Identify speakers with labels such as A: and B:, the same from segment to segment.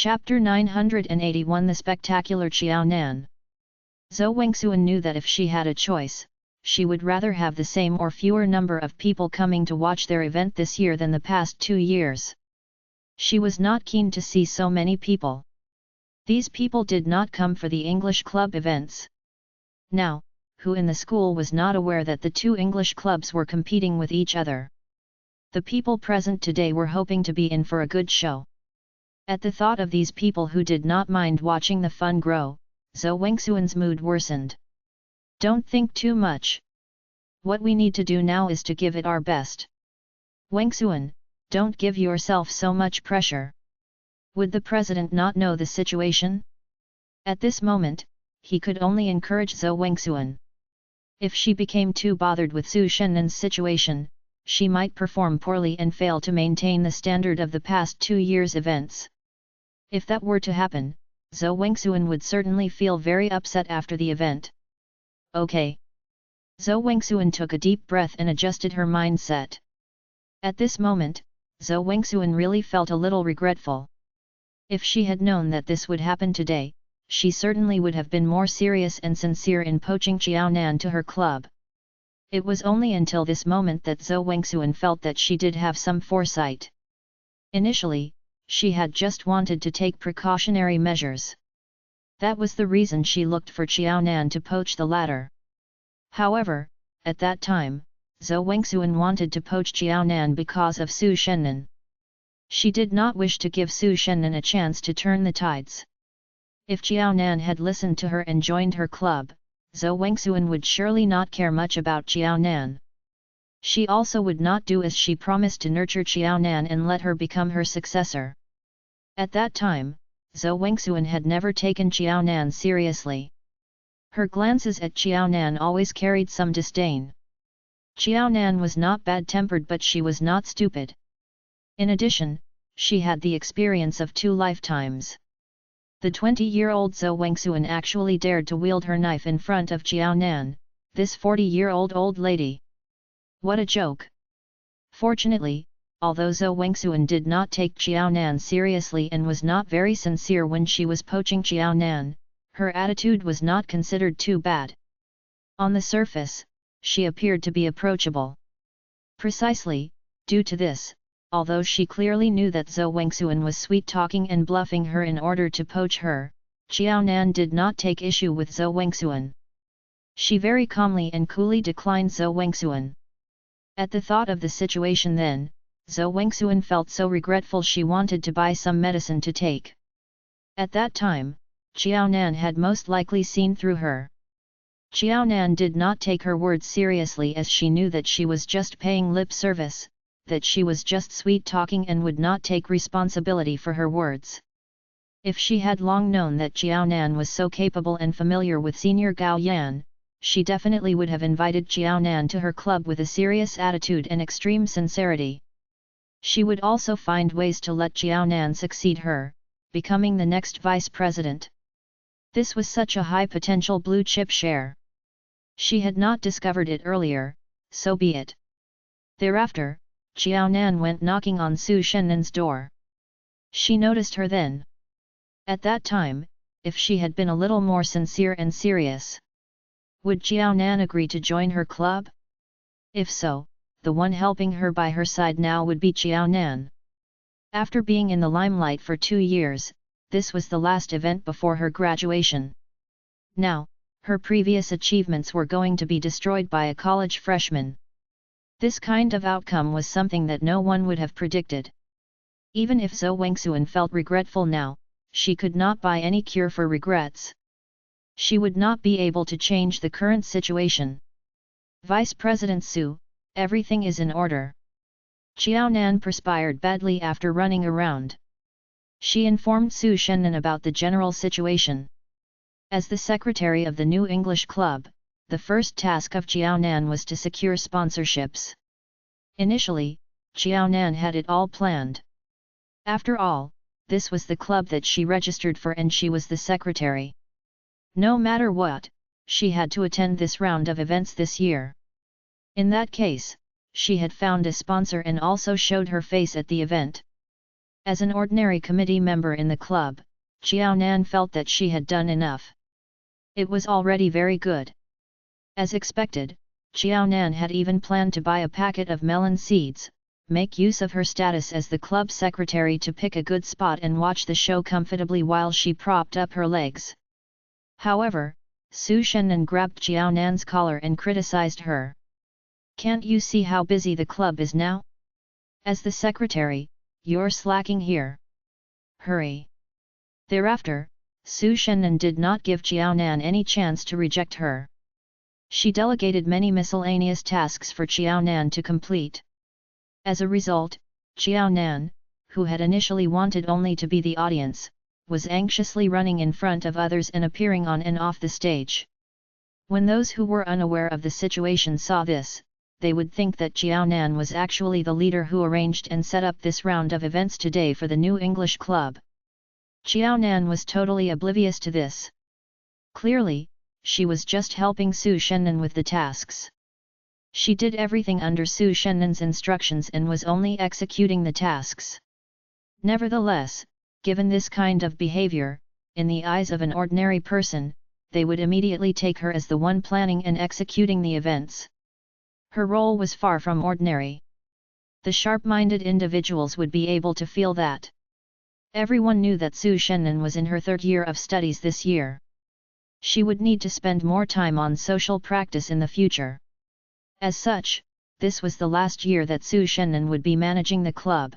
A: Chapter 981 The Spectacular Qiaonan. Zhou Wengxuan knew that if she had a choice, she would rather have the same or fewer number of people coming to watch their event this year than the past 2 years. She was not keen to see so many people. These people did not come for the English club events. Now, who in the school was not aware that the 2 English clubs were competing with each other? The people present today were hoping to be in for a good show. At the thought of these people who did not mind watching the fun grow, Zhou Wengxuan's mood worsened. Don't think too much. What we need to do now is to give it our best. Wengxuan, don't give yourself so much pressure. Would the president not know the situation? At this moment, he could only encourage Zhou Wengxuan. If she became too bothered with Su Shennan's situation, she might perform poorly and fail to maintain the standard of the past 2 years' events. If that were to happen, Zhou Wengxuan would certainly feel very upset after the event. Okay. Zhou Wengxuan took a deep breath and adjusted her mindset. At this moment, Zhou Wengxuan really felt a little regretful. If she had known that this would happen today, she certainly would have been more serious and sincere in poaching Qiaonan to her club. It was only until this moment that Zhou Wengxuan felt that she did have some foresight. Initially, she had just wanted to take precautionary measures. That was the reason she looked for Qiaonan to poach the latter. However, at that time, Zhou Wengxuan wanted to poach Qiaonan because of Su Shennan. She did not wish to give Su Shennan a chance to turn the tides. If Qiaonan had listened to her and joined her club, Zhou Wengxuan would surely not care much about Qiaonan. She also would not do as she promised to nurture Qiaonan and let her become her successor. At that time, Zhou Wengxuan had never taken Qiaonan seriously. Her glances at Qiaonan always carried some disdain. Qiaonan was not bad-tempered, but she was not stupid. In addition, she had the experience of 2 lifetimes. The 20-year-old Zhou Wengxuan actually dared to wield her knife in front of Qiaonan, this 40-year-old old lady. What a joke! Fortunately, although Zhou Wengxuan did not take Qiaonan seriously and was not very sincere when she was poaching Qiaonan, her attitude was not considered too bad. On the surface, she appeared to be approachable. Precisely, due to this, although she clearly knew that Zhou Wengxuan was sweet-talking and bluffing her in order to poach her, Qiaonan did not take issue with Zhou Wengxuan. She very calmly and coolly declined Zhou Wengxuan. At the thought of the situation then, Zhou Wengxuan felt so regretful she wanted to buy some medicine to take. At that time, Qiaonan had most likely seen through her. Qiaonan did not take her words seriously, as she knew that she was just paying lip service, that she was just sweet-talking and would not take responsibility for her words. If she had long known that Qiaonan was so capable and familiar with Senior Gao Yan, she definitely would have invited Qiaonan to her club with a serious attitude and extreme sincerity. She would also find ways to let Qiaonan succeed her, becoming the next vice president. This was such a high-potential blue-chip share. She had not discovered it earlier, so be it. Thereafter, Qiaonan went knocking on Su Shennan's door. She noticed her then. At that time, if she had been a little more sincere and serious, would Qiaonan agree to join her club? If so, the one helping her by her side now would be Qiaonan. After being in the limelight for 2 years, this was the last event before her graduation. Now, her previous achievements were going to be destroyed by a college freshman. This kind of outcome was something that no one would have predicted. Even if Zhou Wengxuan felt regretful now, she could not buy any cure for regrets. She would not be able to change the current situation. Vice President Su, everything is in order. Qiaonan perspired badly after running around. She informed Su Shennan about the general situation. As the secretary of the new English club, the first task of Qiaonan was to secure sponsorships. Initially, Qiaonan had it all planned. After all, this was the club that she registered for and she was the secretary. No matter what, she had to attend this round of events this year. In that case, she had found a sponsor and also showed her face at the event. As an ordinary committee member in the club, Xiao Nan felt that she had done enough. It was already very good. As expected, Xiao Nan had even planned to buy a packet of melon seeds, make use of her status as the club secretary to pick a good spot and watch the show comfortably while she propped up her legs. However, Su Shennan grabbed Xiao Nan's collar and criticized her. "Can't you see how busy the club is now? As the secretary, you're slacking here. Hurry!" Thereafter, Su Shennan did not give Xiao Nan any chance to reject her. She delegated many miscellaneous tasks for Xiao Nan to complete. As a result, Xiao Nan, who had initially wanted only to be the audience, was anxiously running in front of others and appearing on and off the stage. When those who were unaware of the situation saw this, they would think that Xiao Nan was actually the leader who arranged and set up this round of events today for the New English Club. Xiao Nan was totally oblivious to this. Clearly, she was just helping Su Shennan with the tasks. She did everything under Su Shennan's instructions and was only executing the tasks. Nevertheless, given this kind of behavior, in the eyes of an ordinary person, they would immediately take her as the one planning and executing the events. Her role was far from ordinary. The sharp-minded individuals would be able to feel that. Everyone knew that Su Shennan was in her third year of studies this year. She would need to spend more time on social practice in the future. As such, this was the last year that Su Shennan would be managing the club.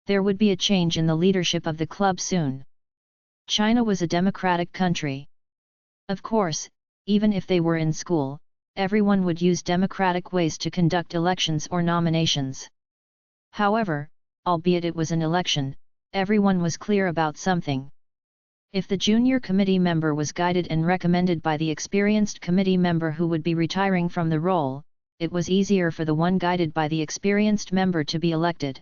A: There would be a change in the leadership of the club soon. China was a democratic country. Of course, even if they were in school, everyone would use democratic ways to conduct elections or nominations. However, albeit it was an election, everyone was clear about something. If the junior committee member was guided and recommended by the experienced committee member who would be retiring from the role, it was easier for the one guided by the experienced member to be elected.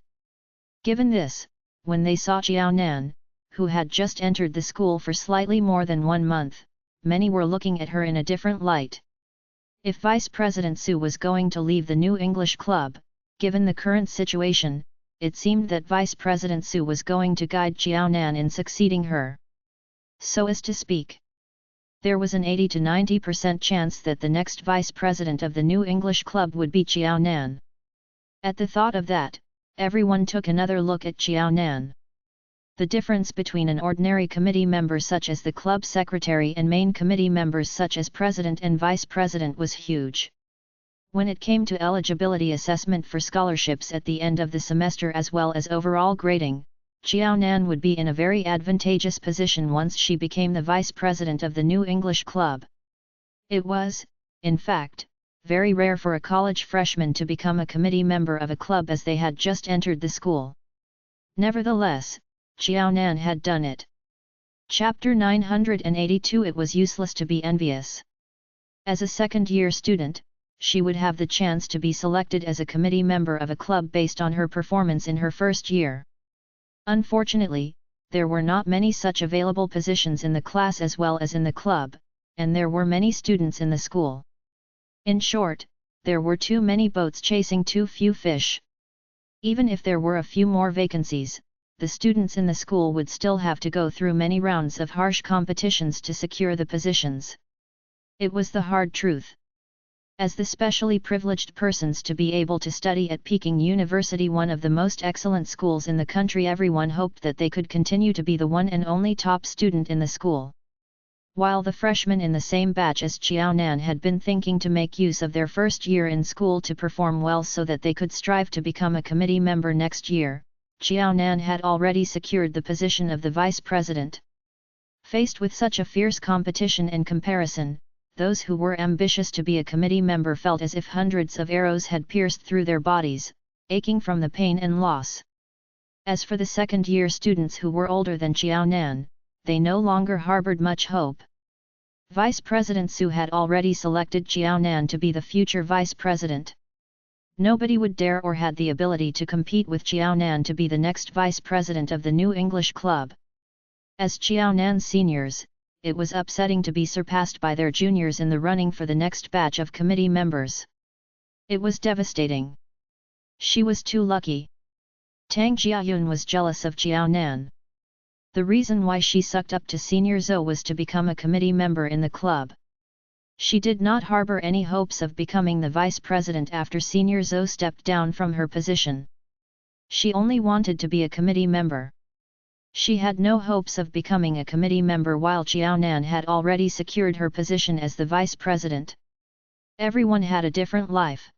A: Given this, when they saw Xiao Nan, who had just entered the school for slightly more than 1 month, many were looking at her in a different light. If Vice President Su was going to leave the New English Club, given the current situation, it seemed that Vice President Su was going to guide Xiao Nan in succeeding her. So as to speak, there was an 80 to 90% chance that the next Vice President of the New English Club would be Xiao Nan. At the thought of that, everyone took another look at Xiao Nan. The difference between an ordinary committee member such as the club secretary and main committee members such as president and vice president was huge. When it came to eligibility assessment for scholarships at the end of the semester as well as overall grading, Xiao Nan would be in a very advantageous position once she became the vice president of the New English Club. It was, in fact, very rare for a college freshman to become a committee member of a club as they had just entered the school. Nevertheless, Xiao Nan had done it. Chapter 982 It was useless to be envious. As a second-year student, she would have the chance to be selected as a committee member of a club based on her performance in her first year. Unfortunately, there were not many such available positions in the class as well as in the club, and there were many students in the school. In short, there were too many boats chasing too few fish. Even if there were a few more vacancies, the students in the school would still have to go through many rounds of harsh competitions to secure the positions. It was the hard truth. As the specially privileged persons to be able to study at Peking University, one of the most excellent schools in the country, everyone hoped that they could continue to be the one and only top student in the school. While the freshmen in the same batch as Xiao Nan had been thinking to make use of their first year in school to perform well so that they could strive to become a committee member next year, Xiao Nan had already secured the position of the vice president. Faced with such a fierce competition and comparison, those who were ambitious to be a committee member felt as if hundreds of arrows had pierced through their bodies, aching from the pain and loss. As for the second-year students who were older than Xiao Nan, they no longer harbored much hope. Vice President Su had already selected Xiao Nan to be the future vice president. Nobody would dare or had the ability to compete with Xiao Nan to be the next vice president of the New English Club. As Xiao Nan's seniors, it was upsetting to be surpassed by their juniors in the running for the next batch of committee members. It was devastating. She was too lucky. Tang Jiayun was jealous of Jiao Nan. The reason why she sucked up to Senior Zhou was to become a committee member in the club. She did not harbor any hopes of becoming the vice president after Senior Zhou stepped down from her position. She only wanted to be a committee member. She had no hopes of becoming a committee member while Jiao Nan had already secured her position as the vice president. Everyone had a different life.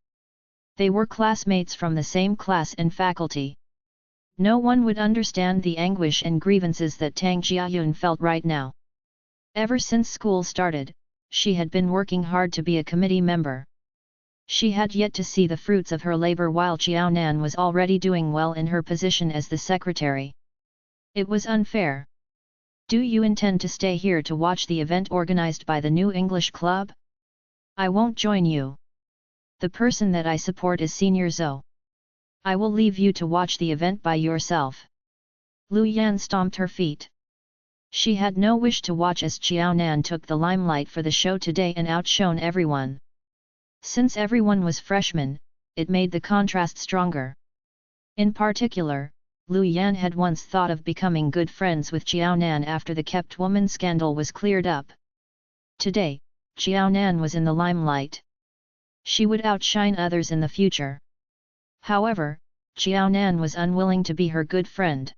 A: They were classmates from the same class and faculty. No one would understand the anguish and grievances that Tang Jiayun felt right now. Ever since school started, she had been working hard to be a committee member. She had yet to see the fruits of her labor while Jiao Nan was already doing well in her position as the secretary. It was unfair. Do you intend to stay here to watch the event organized by the new English club? I won't join you. The person that I support is Senior Zhou. I will leave you to watch the event by yourself. Lu Yan stomped her feet. She had no wish to watch as Jiao Nan took the limelight for the show today and outshone everyone. Since everyone was freshmen, it made the contrast stronger. In particular, Lu Yan had once thought of becoming good friends with Jiao Nan after the kept woman scandal was cleared up. Today, Jiao Nan was in the limelight. She would outshine others in the future. However, Jiao Nan was unwilling to be her good friend.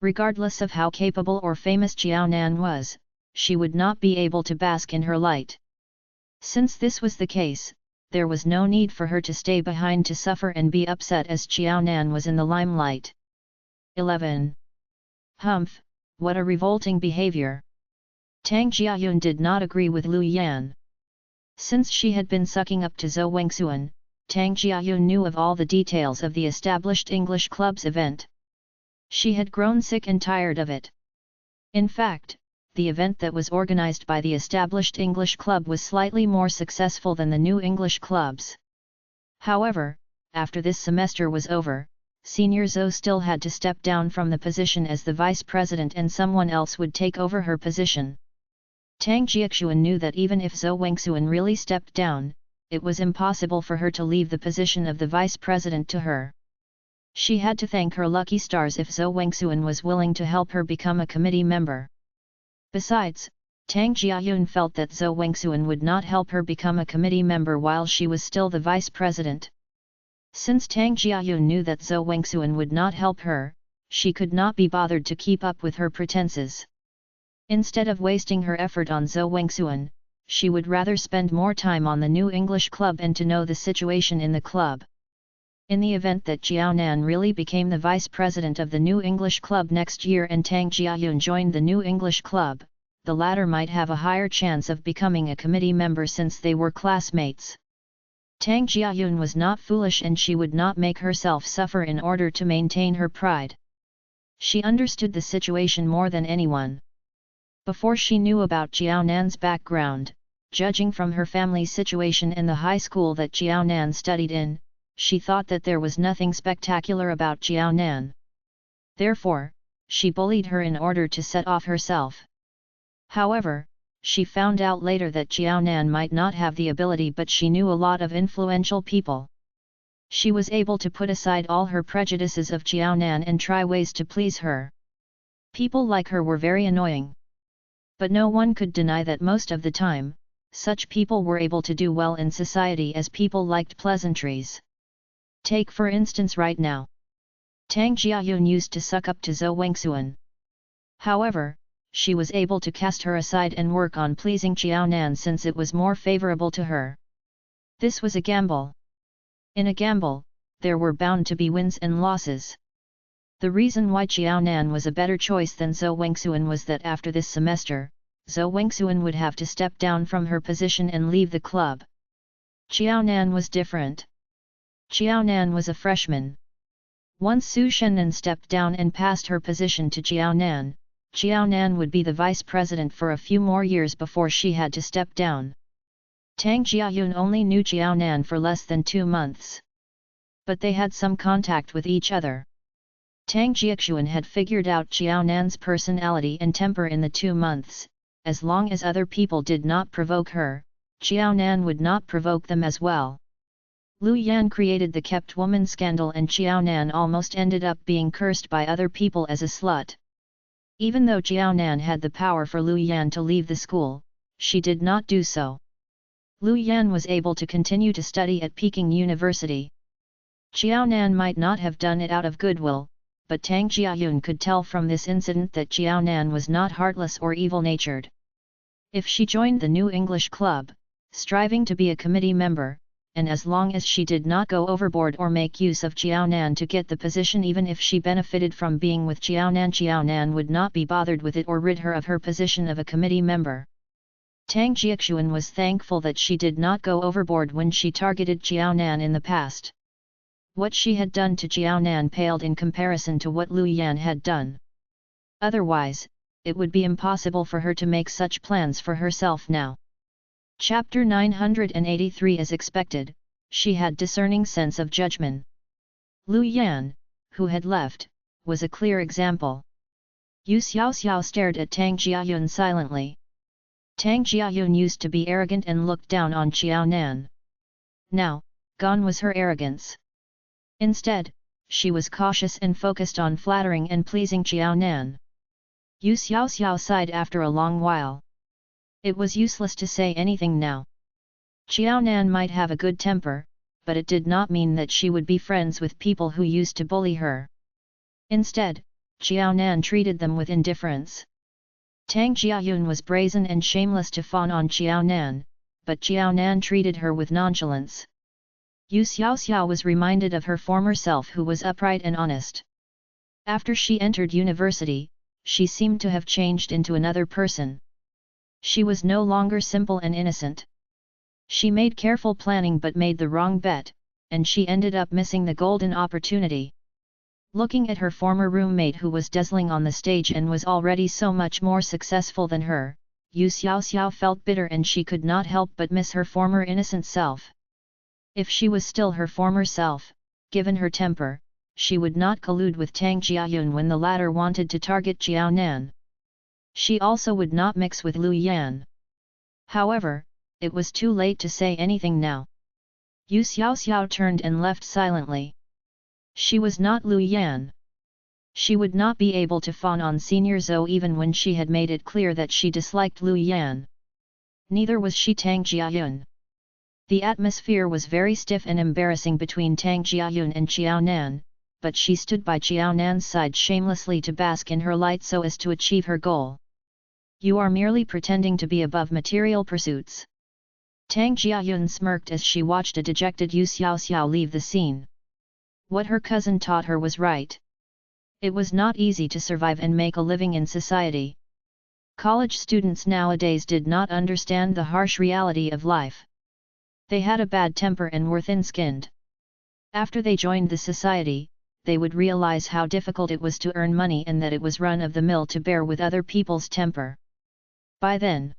A: Regardless of how capable or famous Jiao Nan was, she would not be able to bask in her light. Since this was the case, there was no need for her to stay behind to suffer and be upset as Jiao Nan was in the limelight. 11. Humph, what a revolting behavior! Tang Jiayun did not agree with Lu Yan. Since she had been sucking up to Zhou Wengxuan, Tang Jiayun knew of all the details of the established English club's event. She had grown sick and tired of it. In fact, the event that was organized by the established English club was slightly more successful than the new English clubs. However, after this semester was over, Senior Zhou still had to step down from the position as the vice president and someone else would take over her position. Tang Jiexuan knew that even if Zhou Wengxuan really stepped down, it was impossible for her to leave the position of the vice president to her. She had to thank her lucky stars if Zhou Wengxuan was willing to help her become a committee member. Besides, Tang Jiayun felt that Zhou Wengxuan would not help her become a committee member while she was still the vice president. Since Tang Jiayun knew that Zhou Wengxuan would not help her, she could not be bothered to keep up with her pretenses. Instead of wasting her effort on Zhou Wengxuan, she would rather spend more time on the new English club and to know the situation in the club. In the event that Jiao Nan really became the vice president of the new English club next year and Tang Jiayun joined the new English club, the latter might have a higher chance of becoming a committee member since they were classmates. Tang Jiayun was not foolish and she would not make herself suffer in order to maintain her pride. She understood the situation more than anyone. Before she knew about Jiao Nan's background, judging from her family's situation and the high school that Jiao Nan studied in, she thought that there was nothing spectacular about Jiao Nan. Therefore, she bullied her in order to set off herself. However, she found out later that Jiao Nan might not have the ability, but she knew a lot of influential people. She was able to put aside all her prejudices of Jiao Nan and try ways to please her. People like her were very annoying. But no one could deny that most of the time, such people were able to do well in society as people liked pleasantries. Take for instance right now. Tang Jiayun used to suck up to Zhou Wengxuan. However, she was able to cast her aside and work on pleasing Jiao Nan since it was more favorable to her. This was a gamble. In a gamble, there were bound to be wins and losses. The reason why Jiao Nan was a better choice than Zhou Wengxuan was that after this semester, Zhou Wengxuan would have to step down from her position and leave the club. Jiao Nan was different. Jiao Nan was a freshman. Once Su Shennan stepped down and passed her position to Jiao Nan would be the vice president for a few more years before she had to step down. Tang Jiayun only knew Jiao Nan for less than 2 months. But they had some contact with each other. Tang Jiexuan had figured out Jiao Nan's personality and temper in the 2 months. As long as other people did not provoke her, Jiao Nan would not provoke them as well. Lu Yan created the kept woman scandal and Xiaonan almost ended up being cursed by other people as a slut. Even though Xiaonan had the power for Lu Yan to leave the school, she did not do so. Lu Yan was able to continue to study at Peking University. Xiaonan might not have done it out of goodwill, but Tang Jiayun could tell from this incident that Xiaonan was not heartless or evil-natured. If she joined the new English club, striving to be a committee member, and as long as she did not go overboard or make use of Xiaonan to get the position, even if she benefited from being with Xiaonan, Xiaonan would not be bothered with it or rid her of her position of a committee member. Tang Jiaxuan was thankful that she did not go overboard when she targeted Xiaonan in the past. What she had done to Xiaonan paled in comparison to what Lu Yan had done. Otherwise, it would be impossible for her to make such plans for herself now. Chapter 983. As expected, she had discerning sense of judgment. Lu Yan, who had left, was a clear example. Yu Xiaoxiao stared at Tang Jiayun silently. Tang Jiayun used to be arrogant and looked down on Xiaonan. Now, gone was her arrogance. Instead, she was cautious and focused on flattering and pleasing Xiaonan. Yu Xiaoxiao sighed after a long while. It was useless to say anything now. Xiaonan might have a good temper, but it did not mean that she would be friends with people who used to bully her. Instead, Xiaonan treated them with indifference. Tang Jiayun was brazen and shameless to fawn on Xiaonan, but Xiaonan treated her with nonchalance. Yu Xiaoxiao was reminded of her former self, who was upright and honest. After she entered university, she seemed to have changed into another person. She was no longer simple and innocent. She made careful planning but made the wrong bet, and she ended up missing the golden opportunity. Looking at her former roommate, who was dazzling on the stage and was already so much more successful than her, Yu Xiaoxiao felt bitter and she could not help but miss her former innocent self. If she was still her former self, given her temper, she would not collude with Tang Jiayun when the latter wanted to target Xiaonan. She also would not mix with Lu Yan. However, it was too late to say anything now. Yu Xiaoxiao turned and left silently. She was not Lu Yan. She would not be able to fawn on Senior Zhou even when she had made it clear that she disliked Lu Yan. Neither was she Tang Jiayun. The atmosphere was very stiff and embarrassing between Tang Jiayun and Xiaonan, but she stood by Xiaonan's side shamelessly to bask in her light so as to achieve her goal. You are merely pretending to be above material pursuits. Tang Jiayun smirked as she watched a dejected Yu Xiaoxiao leave the scene. What her cousin taught her was right. It was not easy to survive and make a living in society. College students nowadays did not understand the harsh reality of life. They had a bad temper and were thin-skinned. After they joined the society, they would realize how difficult it was to earn money and that it was run-of-the-mill to bear with other people's temper. By then,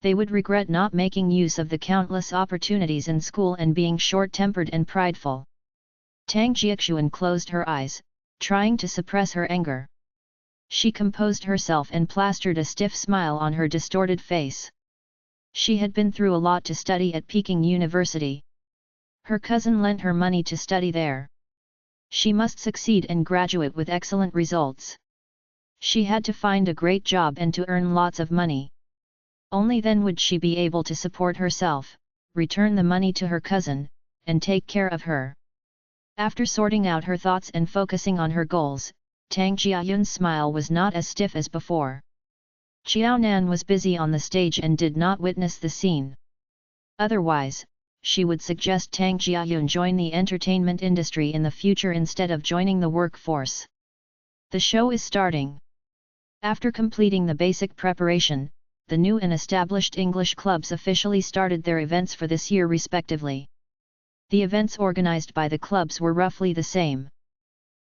A: they would regret not making use of the countless opportunities in school and being short-tempered and prideful. Tang Jiaxuan closed her eyes, trying to suppress her anger. She composed herself and plastered a stiff smile on her distorted face. She had been through a lot to study at Peking University. Her cousin lent her money to study there. She must succeed and graduate with excellent results. She had to find a great job and to earn lots of money. Only then would she be able to support herself, return the money to her cousin, and take care of her. After sorting out her thoughts and focusing on her goals, Tang Jiayun's smile was not as stiff as before. Xiaonan was busy on the stage and did not witness the scene. Otherwise, she would suggest Tang Jiayun join the entertainment industry in the future instead of joining the workforce. The show is starting. After completing the basic preparation, the new and established English clubs officially started their events for this year respectively. The events organized by the clubs were roughly the same.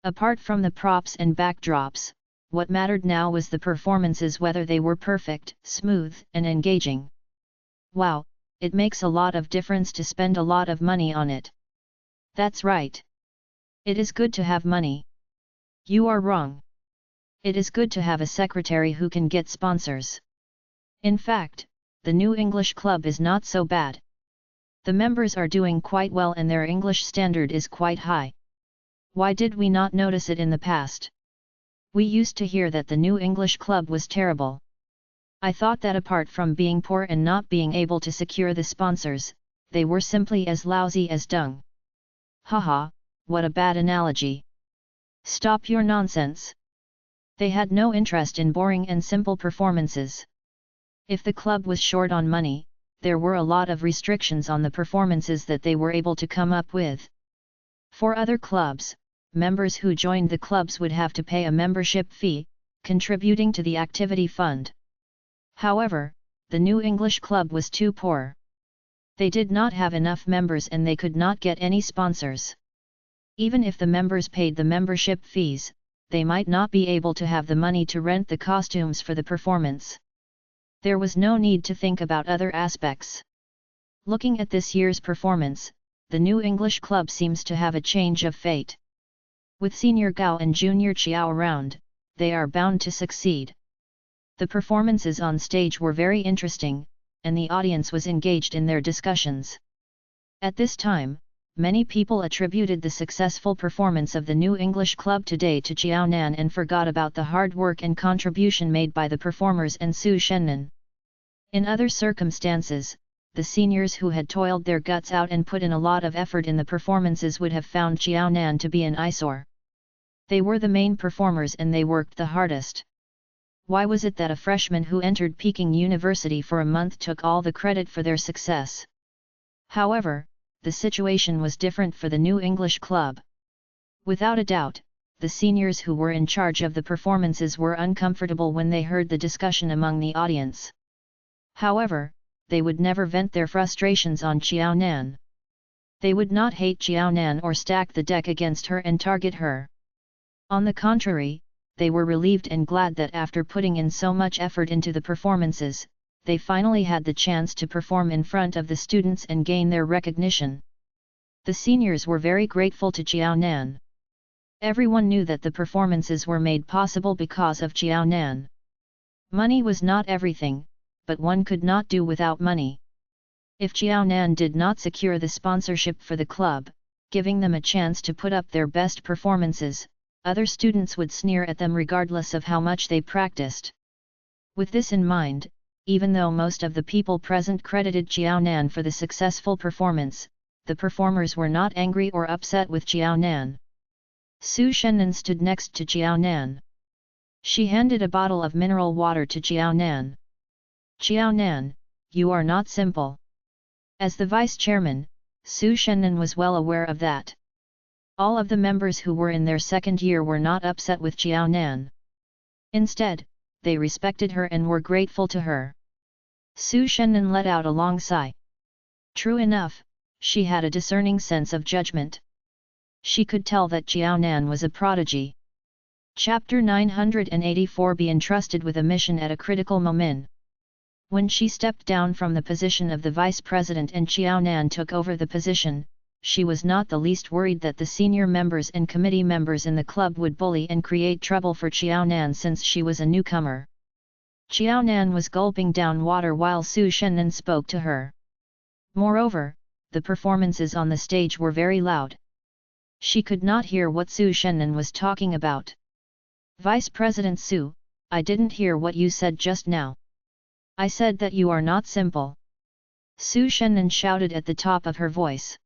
A: Apart from the props and backdrops, what mattered now was the performances, whether they were perfect, smooth, and engaging. Wow, it makes a lot of difference to spend a lot of money on it. That's right. It is good to have money. You are wrong. It is good to have a secretary who can get sponsors. In fact, the new English club is not so bad. The members are doing quite well and their English standard is quite high. Why did we not notice it in the past? We used to hear that the new English club was terrible. I thought that apart from being poor and not being able to secure the sponsors, they were simply as lousy as dung. Haha, what a bad analogy. Stop your nonsense. They had no interest in boring and simple performances. If the club was short on money, there were a lot of restrictions on the performances that they were able to come up with. For other clubs, members who joined the clubs would have to pay a membership fee, contributing to the activity fund. However, the New English Club was too poor. They did not have enough members and they could not get any sponsors. Even if the members paid the membership fees, they might not be able to have the money to rent the costumes for the performance. There was no need to think about other aspects. Looking at this year's performance, the New English Club seems to have a change of fate. With Senior Gao and Junior Qiao around, they are bound to succeed. The performances on stage were very interesting, and the audience was engaged in their discussions. At this time, many people attributed the successful performance of the New English Club today to Qiao Nan and forgot about the hard work and contribution made by the performers and Su Shennan. In other circumstances, the seniors who had toiled their guts out and put in a lot of effort in the performances would have found Qiao Nan to be an eyesore. They were the main performers and they worked the hardest. Why was it that a freshman who entered Peking University for a month took all the credit for their success? However, the situation was different for the New English Club. Without a doubt, the seniors who were in charge of the performances were uncomfortable when they heard the discussion among the audience. However, they would never vent their frustrations on Qiao Nan. They would not hate Qiao Nan or stack the deck against her and target her. On the contrary, they were relieved and glad that after putting in so much effort into the performances, they finally had the chance to perform in front of the students and gain their recognition. The seniors were very grateful to Qiao Nan. Everyone knew that the performances were made possible because of Qiao Nan. Money was not everything, but one could not do without money. If Qiao Nan did not secure the sponsorship for the club, giving them a chance to put up their best performances, other students would sneer at them regardless of how much they practiced. With this in mind, even though most of the people present credited Qiao Nan for the successful performance, the performers were not angry or upset with Qiao Nan. Su Shennan stood next to Qiao Nan. She handed a bottle of mineral water to Qiao Nan. Qiao Nan, you are not simple. As the vice chairman, Su Shennan was well aware of that. All of the members who were in their second year were not upset with Qiao Nan. Instead, they respected her and were grateful to her. Su Shennan let out a long sigh. True enough, she had a discerning sense of judgment. She could tell that Qiao Nan was a prodigy. Chapter 984 Be entrusted with a mission at a critical moment. When she stepped down from the position of the vice president and Qiao Nan took over the position, she was not the least worried that the senior members and committee members in the club would bully and create trouble for Qiao Nan since she was a newcomer. Qiao Nan was gulping down water while Su Shennan spoke to her. Moreover, the performances on the stage were very loud. She could not hear what Su Shennan was talking about. Vice President Su, I didn't hear what you said just now. I said that you are not simple. Su Shennan shouted at the top of her voice.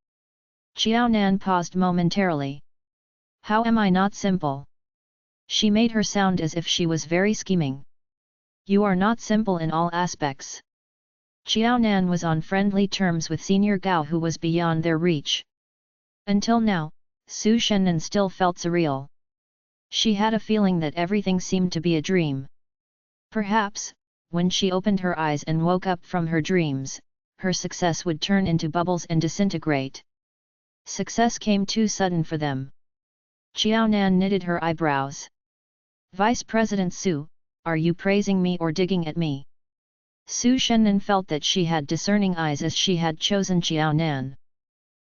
A: Qiao Nan paused momentarily. How am I not simple? She made her sound as if she was very scheming. You are not simple in all aspects. Qiao Nan was on friendly terms with Senior Gao who was beyond their reach. Until now, Su Shennan still felt surreal. She had a feeling that everything seemed to be a dream. Perhaps, when she opened her eyes and woke up from her dreams, her success would turn into bubbles and disintegrate. Success came too sudden for them. Qiao Nan knitted her eyebrows. Vice President Su, are you praising me or digging at me? Su Shennan felt that she had discerning eyes as she had chosen Qiao Nan.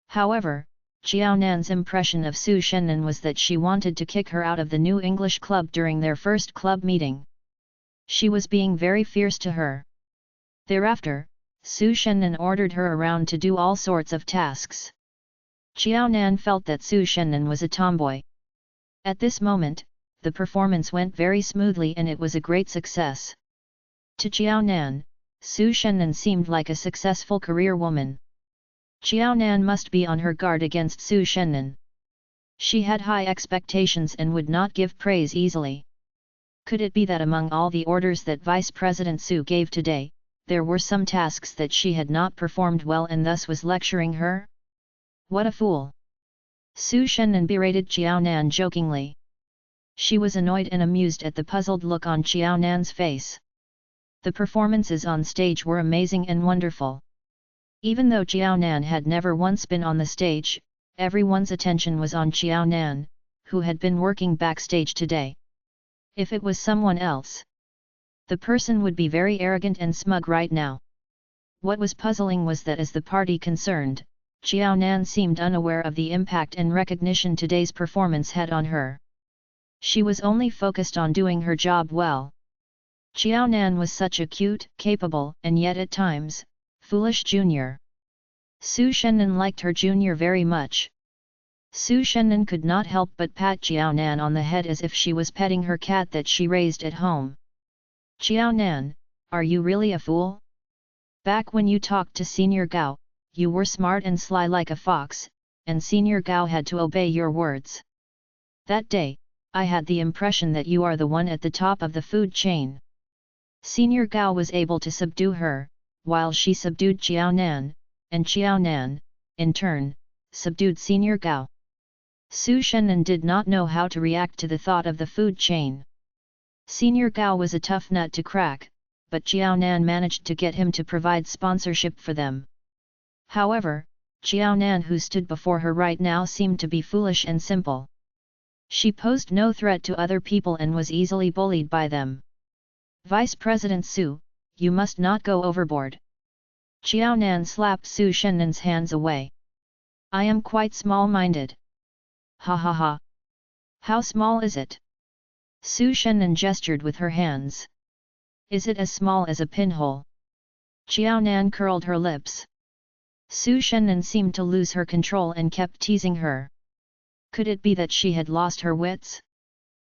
A: However, Qiao Nan's impression of Su Shennan was that she wanted to kick her out of the New English Club during their first club meeting. She was being very fierce to her. Thereafter, Su Shennan ordered her around to do all sorts of tasks. Xiao Nan felt that Su Shennan was a tomboy. At this moment, the performance went very smoothly and it was a great success. To Xiao Nan, Su Shennan seemed like a successful career woman. Xiao Nan must be on her guard against Su Shennan. She had high expectations and would not give praise easily. Could it be that among all the orders that Vice President Su gave today, there were some tasks that she had not performed well and thus was lecturing her? What a fool! Su Shennan berated Xiao Nan jokingly. She was annoyed and amused at the puzzled look on Xiao Nan's face. The performances on stage were amazing and wonderful. Even though Xiao Nan had never once been on the stage, everyone's attention was on Xiao Nan, who had been working backstage today. If it was someone else, the person would be very arrogant and smug right now. What was puzzling was that as the party concerned, Xiao Nan seemed unaware of the impact and recognition today's performance had on her. She was only focused on doing her job well. Xiao Nan was such a cute, capable, and yet at times, foolish junior. Su Shennan liked her junior very much. Su Shennan could not help but pat Xiao Nan on the head as if she was petting her cat that she raised at home. Xiao Nan, are you really a fool? Back when you talked to Senior Gao, you were smart and sly like a fox, and Senior Gao had to obey your words. That day, I had the impression that you are the one at the top of the food chain. Senior Gao was able to subdue her, while she subdued Xiao Nan, and Xiao Nan, in turn, subdued Senior Gao. Su Shennan did not know how to react to the thought of the food chain. Senior Gao was a tough nut to crack, but Xiao Nan managed to get him to provide sponsorship for them. However, Xiao Nan who stood before her right now seemed to be foolish and simple. She posed no threat to other people and was easily bullied by them. Vice President Su, you must not go overboard. Xiao Nan slapped Su Shennan's hands away. I am quite small-minded. Ha ha ha. How small is it? Su Shennan gestured with her hands. Is it as small as a pinhole? Xiao Nan curled her lips. Su Shennan seemed to lose her control and kept teasing her. Could it be that she had lost her wits?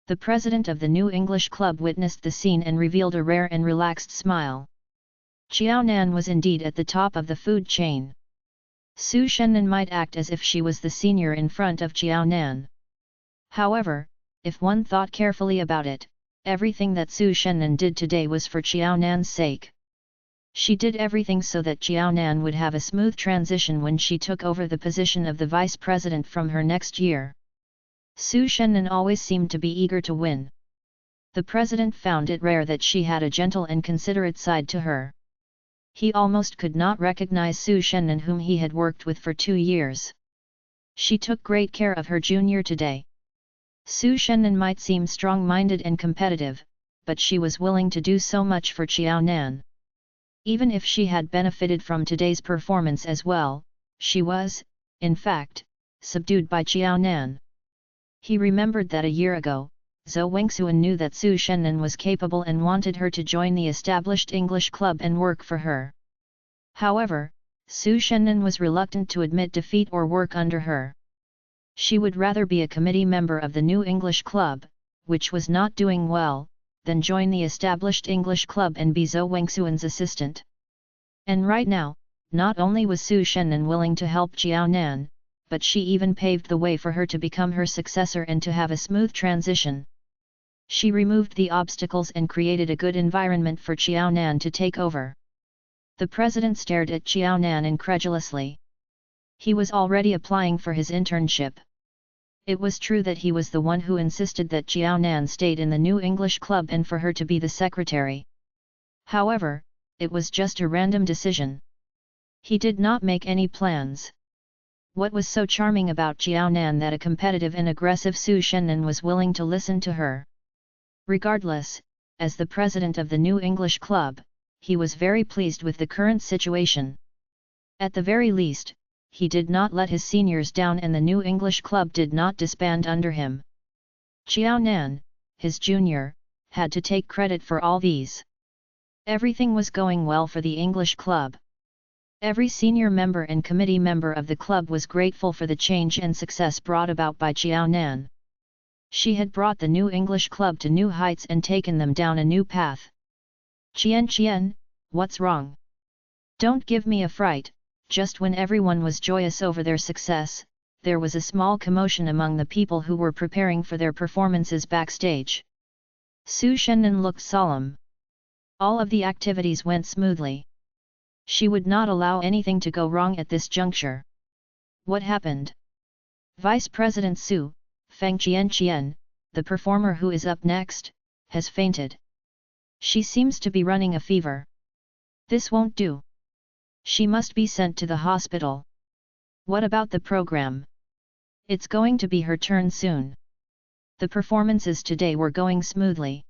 A: The president of the New English Club witnessed the scene and revealed a rare and relaxed smile. Xiao Nan was indeed at the top of the food chain. Su Shennan might act as if she was the senior in front of Xiao Nan. However, if one thought carefully about it, everything that Su Shennan did today was for Xiao Nan's sake. She did everything so that Xiao Nan would have a smooth transition when she took over the position of the vice president from her next year. Su Shennan always seemed to be eager to win. The president found it rare that she had a gentle and considerate side to her. He almost could not recognize Su Shennan whom he had worked with for 2 years. She took great care of her junior today. Su Shennan might seem strong-minded and competitive, but she was willing to do so much for Xiao Nan. Even if she had benefited from today's performance as well, she was, in fact, subdued by Xiao Nan. He remembered that a year ago, Zhou Wengxuan knew that Su Shennan was capable and wanted her to join the established English club and work for her. However, Su Shennan was reluctant to admit defeat or work under her. She would rather be a committee member of the New English Club, which was not doing well, than join the established English club and be Zhou Wengxuan's assistant. And right now, not only was Su Shennan willing to help Xiao Nan, but she even paved the way for her to become her successor and to have a smooth transition. She removed the obstacles and created a good environment for Xiao Nan to take over. The president stared at Xiao Nan incredulously. He was already applying for his internship. It was true that he was the one who insisted that Xiao Nan stayed in the New English Club and for her to be the secretary. However, it was just a random decision. He did not make any plans. What was so charming about Xiao Nan that a competitive and aggressive Su Shennan was willing to listen to her? Regardless, as the president of the New English Club, he was very pleased with the current situation. At the very least, he did not let his seniors down and the New English Club did not disband under him. Xiao Nan, his junior, had to take credit for all these. Everything was going well for the English Club, Every senior member and committee member of the club was grateful for the change and success brought about by Qiao Nan. She had brought the new English club to new heights and taken them down a new path. Qian, what's wrong? Don't give me a fright." Just when everyone was joyous over their success, there was a small commotion among the people who were preparing for their performances backstage. Su Shennan looked solemn. All of the activities went smoothly. She would not allow anything to go wrong at this juncture. What happened? Vice President Su, Feng Qian, the performer who is up next, has fainted. She seems to be running a fever. This won't do. She must be sent to the hospital. What about the program? It's going to be her turn soon. The performances today were going smoothly.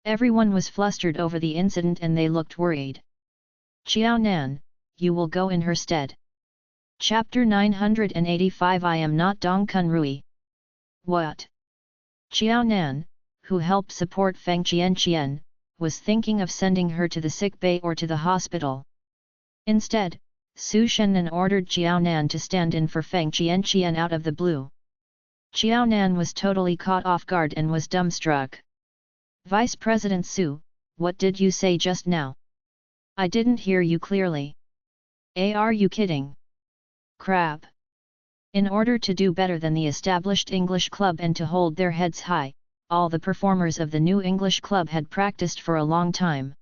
A: Everyone was flustered over the incident and they looked worried. Qiao Nan, you will go in her stead. Chapter 985 I am not Dong Kun Rui. What? Qiao Nan, who helped support Feng Qian, was thinking of sending her to the sick bay or to the hospital. Instead, Su Shennan ordered Qiao Nan to stand in for Feng Qian out of the blue. Qiao Nan was totally caught off guard and was dumbstruck. Vice President Su, what did you say just now? I didn't hear you clearly. Are you kidding? Crap! In order to do better than the established English club and to hold their heads high, all the performers of the new English club had practiced for a long time.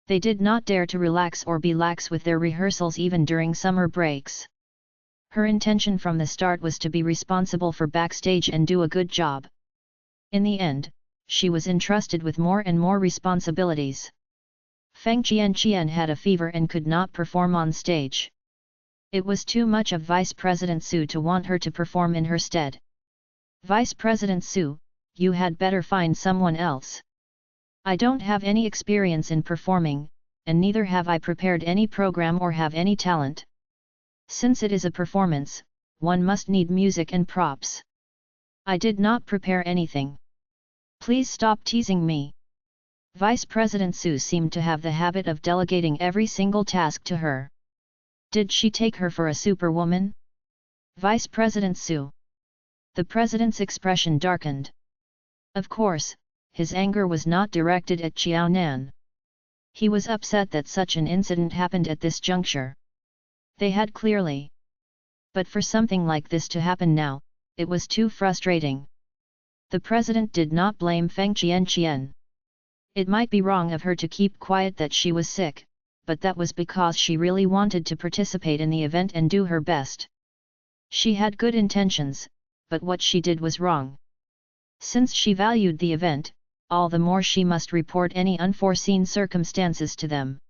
A: They did not dare to relax or be lax with their rehearsals even during summer breaks. Her intention from the start was to be responsible for backstage and do a good job. In the end, she was entrusted with more and more responsibilities. Feng Qian had a fever and could not perform on stage. It was too much of Vice President Su to want her to perform in her stead. Vice President Su, you had better find someone else. I don't have any experience in performing, and neither have I prepared any program or have any talent. Since it is a performance, one must need music and props. I did not prepare anything. Please stop teasing me. Vice President Su seemed to have the habit of delegating every single task to her. Did she take her for a superwoman? Vice President Su. The president's expression darkened. Of course, his anger was not directed at Qiao Nan. He was upset that such an incident happened at this juncture. They had clearly. But for something like this to happen now, it was too frustrating. The president did not blame Feng Qian. It might be wrong of her to keep quiet that she was sick, but that was because she really wanted to participate in the event and do her best. She had good intentions, but what she did was wrong. Since she valued the event, all the more she must report any unforeseen circumstances to them.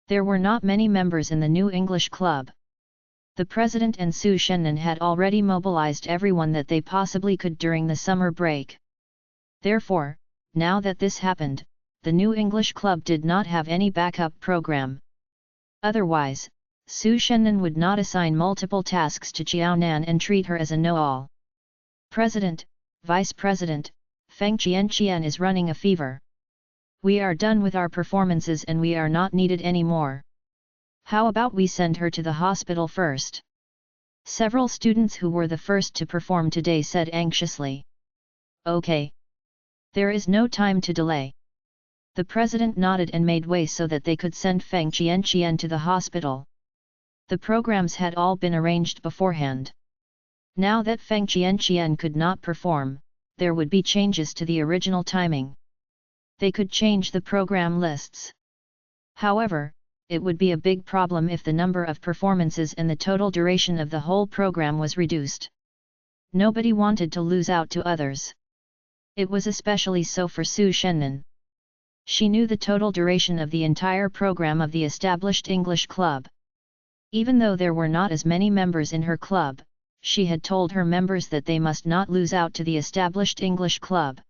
A: There were not many members in the new English club. The president and Su Shennan had already mobilized everyone that they possibly could during the summer break. Therefore, now that this happened, the new English club did not have any backup program. Otherwise, Su Shennan would not assign multiple tasks to Qiao Nan and treat her as a know-all. President, Vice President, Feng Qian is running a fever. We are done with our performances and we are not needed anymore. How about we send her to the hospital first? Several students who were the first to perform today said anxiously. Okay. There is no time to delay. The president nodded and made way so that they could send Feng Qian to the hospital. The programs had all been arranged beforehand. Now that Feng Qian could not perform, there would be changes to the original timing. They could change the program lists. However, it would be a big problem if the number of performances and the total duration of the whole program was reduced. Nobody wanted to lose out to others. It was especially so for Su Shennan. She knew the total duration of the entire program of the established English club. Even though there were not as many members in her club, she had told her members that they must not lose out to the established English club.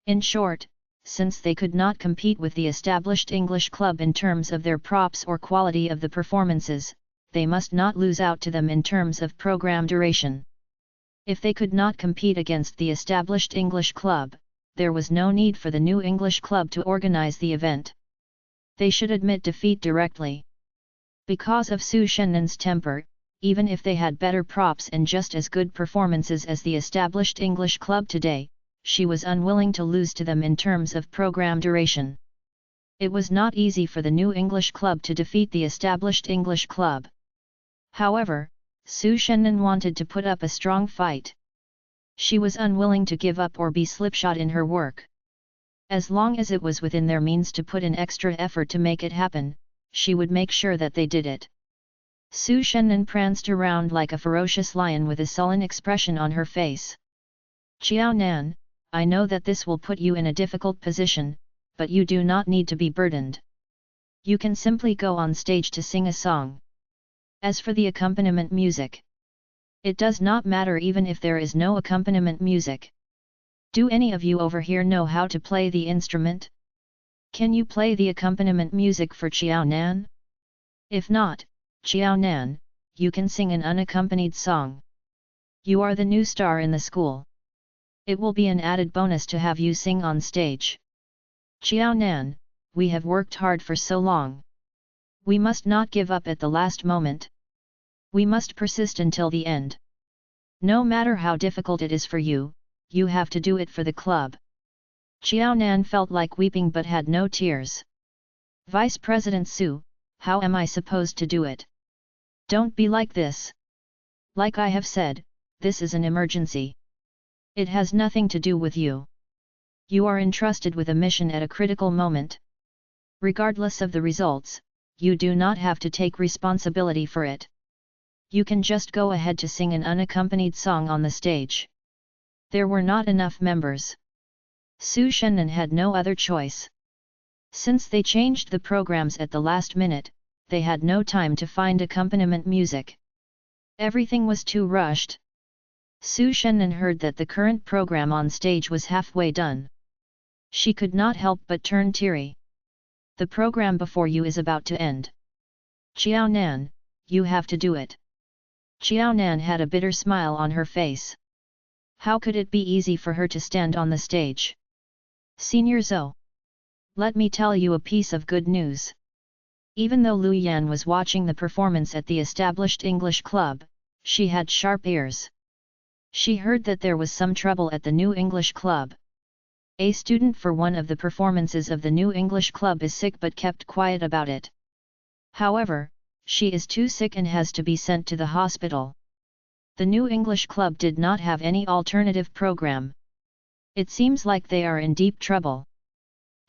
A: In short, since they could not compete with the established English club in terms of their props or quality of the performances, they must not lose out to them in terms of program duration. If they could not compete against the established English club, there was no need for the new English club to organize the event. They should admit defeat directly. Because of Su Shenan's temper, even if they had better props and just as good performances as the established English club today, she was unwilling to lose to them in terms of program duration. It was not easy for the new English club to defeat the established English club. However, Su Shenan wanted to put up a strong fight. She was unwilling to give up or be slipshod in her work. As long as it was within their means to put in extra effort to make it happen, she would make sure that they did it. Su Shenan pranced around like a ferocious lion with a sullen expression on her face. Qiao Nan, I know that this will put you in a difficult position, but you do not need to be burdened. You can simply go on stage to sing a song. As for the accompaniment music, it does not matter even if there is no accompaniment music. Do any of you over here know how to play the instrument? Can you play the accompaniment music for Qiao Nan? If not, Qiao Nan, you can sing an unaccompanied song. You are the new star in the school. It will be an added bonus to have you sing on stage. Qiao Nan, we have worked hard for so long. We must not give up at the last moment. We must persist until the end. No matter how difficult it is for you, you have to do it for the club. Qiao Nan felt like weeping but had no tears. Vice President Su, how am I supposed to do it? Don't be like this. Like I have said, this is an emergency. It has nothing to do with you. You are entrusted with a mission at a critical moment. Regardless of the results, you do not have to take responsibility for it. You can just go ahead to sing an unaccompanied song on the stage. There were not enough members. Su Shenan had no other choice. Since they changed the programs at the last minute, they had no time to find accompaniment music. Everything was too rushed. Su Shenan heard that the current program on stage was halfway done. She could not help but turn teary. The program before you is about to end. Qiao Nan, you have to do it. Qiao Nan had a bitter smile on her face. How could it be easy for her to stand on the stage? Senior Zhou, let me tell you a piece of good news. Even though Lu Yan was watching the performance at the established English club, she had sharp ears. She heard that there was some trouble at the new English club. A student for one of the performances of the new English club is sick but kept quiet about it. However, she is too sick and has to be sent to the hospital. The new English club did not have any alternative program. It seems like they are in deep trouble.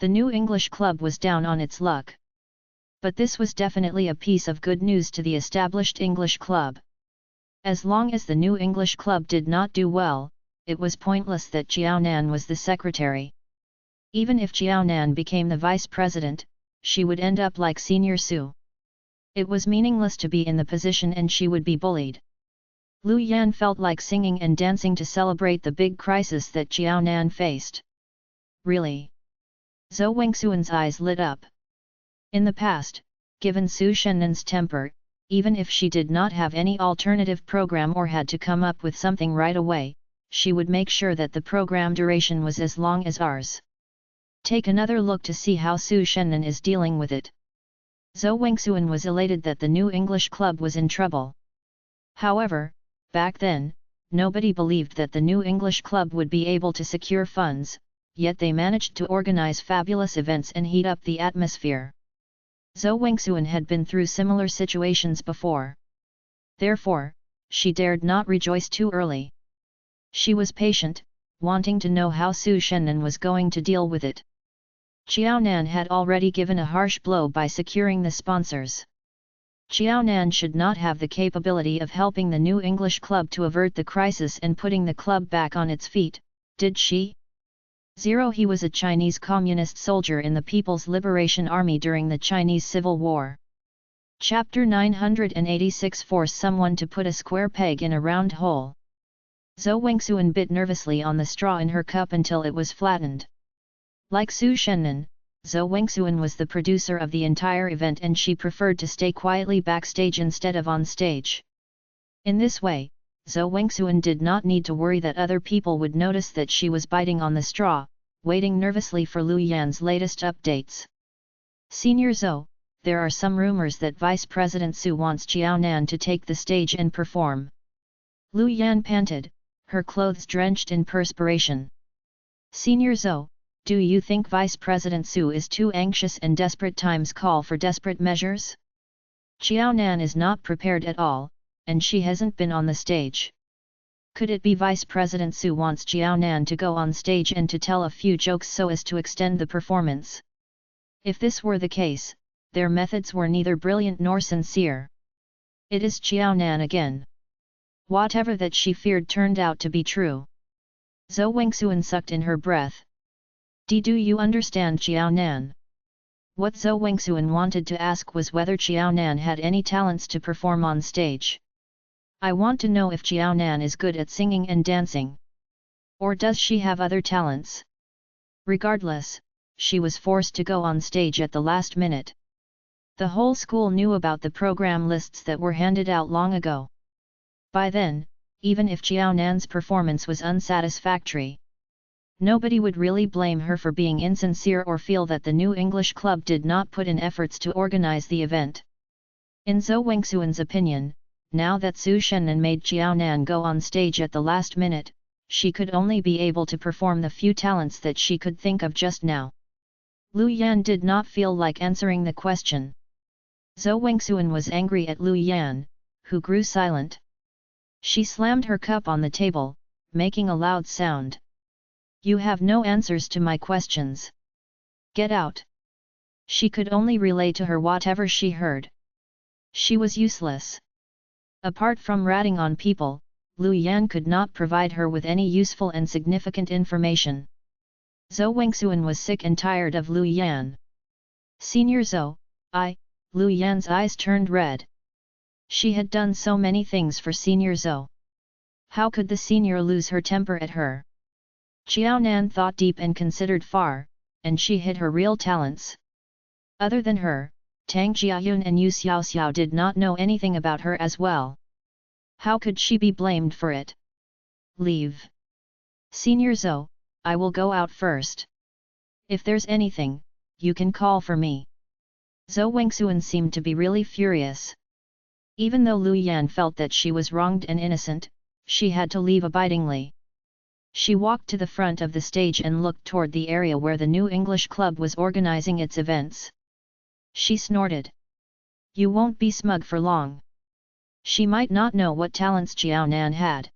A: The new English club was down on its luck. But this was definitely a piece of good news to the established English club. As long as the new English club did not do well, it was pointless that Qiao Nan was the secretary. Even if Qiao Nan became the vice president, she would end up like Senior Su. It was meaningless to be in the position and she would be bullied. Lu Yan felt like singing and dancing to celebrate the big crisis that Qiao Nan faced. Really? Zhou Wengxuan's eyes lit up. In the past, given Su Shenan's temper, even if she did not have any alternative program or had to come up with something right away, she would make sure that the program duration was as long as ours. Take another look to see how Su Shenan is dealing with it. Zhou Wengxuan was elated that the new English club was in trouble. However, back then, nobody believed that the new English club would be able to secure funds, yet they managed to organize fabulous events and heat up the atmosphere. Zhou Wengxuan had been through similar situations before. Therefore, she dared not rejoice too early. She was patient, wanting to know how Su Shenan was going to deal with it. Qiao Nan had already given a harsh blow by securing the sponsors. Qiao Nan should not have the capability of helping the new English club to avert the crisis and putting the club back on its feet, did she? 0. He was a Chinese communist soldier in the People's Liberation Army during the Chinese Civil War. Chapter 986. Force someone to put a square peg in a round hole. Zhou Wengxuan bit nervously on the straw in her cup until it was flattened. Like Su Shenan, Zhou Wengxuan was the producer of the entire event and she preferred to stay quietly backstage instead of on stage. In this way, Zhou Wengxuan did not need to worry that other people would notice that she was biting on the straw, waiting nervously for Lu Yan's latest updates. Senior Zhou, there are some rumors that Vice President Su wants Jiaonan to take the stage and perform. Lu Yan panted, her clothes drenched in perspiration. Senior Zhou, do you think Vice President Su is too anxious and desperate times call for desperate measures? Jiaonan is not prepared at all, and she hasn't been on the stage. Could it be Vice President Su wants Jiaonan to go on stage and to tell a few jokes so as to extend the performance? If this were the case, their methods were neither brilliant nor sincere. It is Jiaonan again. Whatever that she feared turned out to be true. Zhou Wengsuan sucked in her breath. Do you understand Jiaonan? What Zhou Wengsuan wanted to ask was whether Jiaonan had any talents to perform on stage. I want to know if Jiaonan is good at singing and dancing. Or does she have other talents? Regardless, she was forced to go on stage at the last minute. The whole school knew about the program lists that were handed out long ago. By then, even if Jiaonan's performance was unsatisfactory, nobody would really blame her for being insincere or feel that the new English club did not put in efforts to organize the event. In Zhou Wengsuan's opinion, now that Su Shennan made Jiaonan go on stage at the last minute, she could only be able to perform the few talents that she could think of just now. Lu Yan did not feel like answering the question. Zhou Wengsuan was angry at Lu Yan, who grew silent. She slammed her cup on the table, making a loud sound. You have no answers to my questions. Get out. She could only relay to her whatever she heard. She was useless. Apart from ratting on people, Lu Yan could not provide her with any useful and significant information. Zhou Wengsuan was sick and tired of Lu Yan. Senior Zhou, Lu Yan's eyes turned red. She had done so many things for Senior Zhou. How could the senior lose her temper at her? Jiaonan thought deep and considered far, and she hid her real talents. Other than her, Tang Jiayun and Yu Xiaoxiao did not know anything about her as well. How could she be blamed for it? Leave. Senior Zhou, I will go out first. If there's anything, you can call for me. Zhou Wengsuan seemed to be really furious. Even though Lu Yan felt that she was wronged and innocent, she had to leave abidingly. She walked to the front of the stage and looked toward the area where the new English club was organizing its events. She snorted. You won't be smug for long. She might not know what talents Jiaonan had.